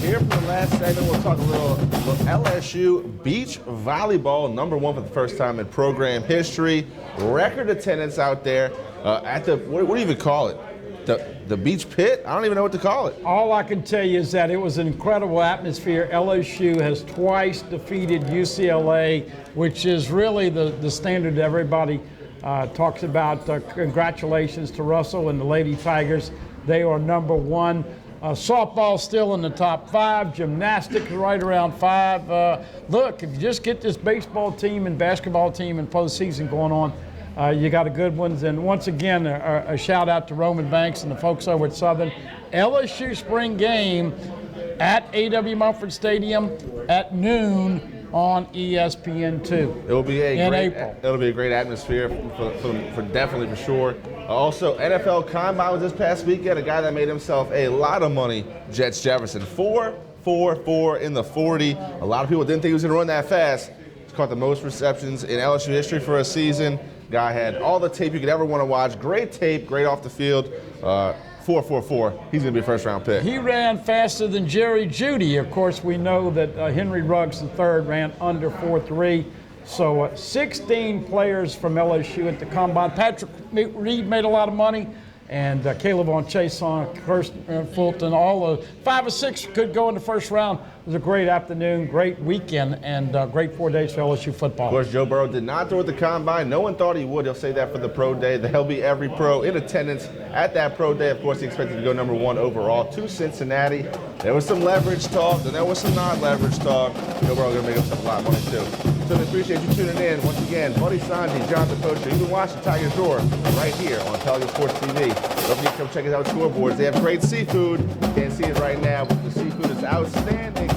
Here from the last segment, we'll talk a little LSU beach volleyball, #1 for the first time in program history. Record attendance out there at the, what do you even call it? The beach pit? I don't even know what to call it. All I can tell you is that it was an incredible atmosphere. LSU has twice defeated UCLA, which is really the standard that everybody talks about. Congratulations to Russell and the Lady Tigers. They are #1. Softball still in the top 5. Gymnastics right around 5. Look, if you just get this baseball team and basketball team and postseason going on, you got a good ones. And once again, a shout out to Roman Banks and the folks over at Southern. LSU spring game at A.W. Mumford Stadium at noon on ESPN2. It'll be April. It'll be a great atmosphere for definitely for sure. Also, NFL Combine was this past weekend. A guy that made himself a lot of money, Jets Jefferson, 4.44 in the 40. A lot of people didn't think he was going to run that fast. He's caught the most receptions in LSU history for a season. Guy had all the tape you could ever want to watch. Great tape, great off the field. 4.44. He's going to be a first-round pick. He ran faster than Jerry Jeudy. Of course, we know that Henry Ruggs III ran under 4.3. So 16 players from LSU at the Combine. Patrick Reed made a lot of money, and Caleb on Chason, Kirsten Fulton, all the 5 or 6 could go in the first round. It was a great afternoon, great weekend, and great 4 days for LSU football. Of course, Joe Burrow did not throw at the Combine. No one thought he would. He'll say that for the pro day. There'll be every pro in attendance at that pro day. Of course, he expected to go #1 overall to Cincinnati. There was some leverage talk, and there was some non-leverage talk. Joe Burrow going to make himself a lot of money, too. So we appreciate you tuning in. Once again, Buddy Sanji, Jonathan Pocher. You've been watching Tigers Roar right here on Pelican Sports TV. Don't forget to come check us out at Scoreboards. They have great seafood. You can't see it right now, but the seafood is outstanding.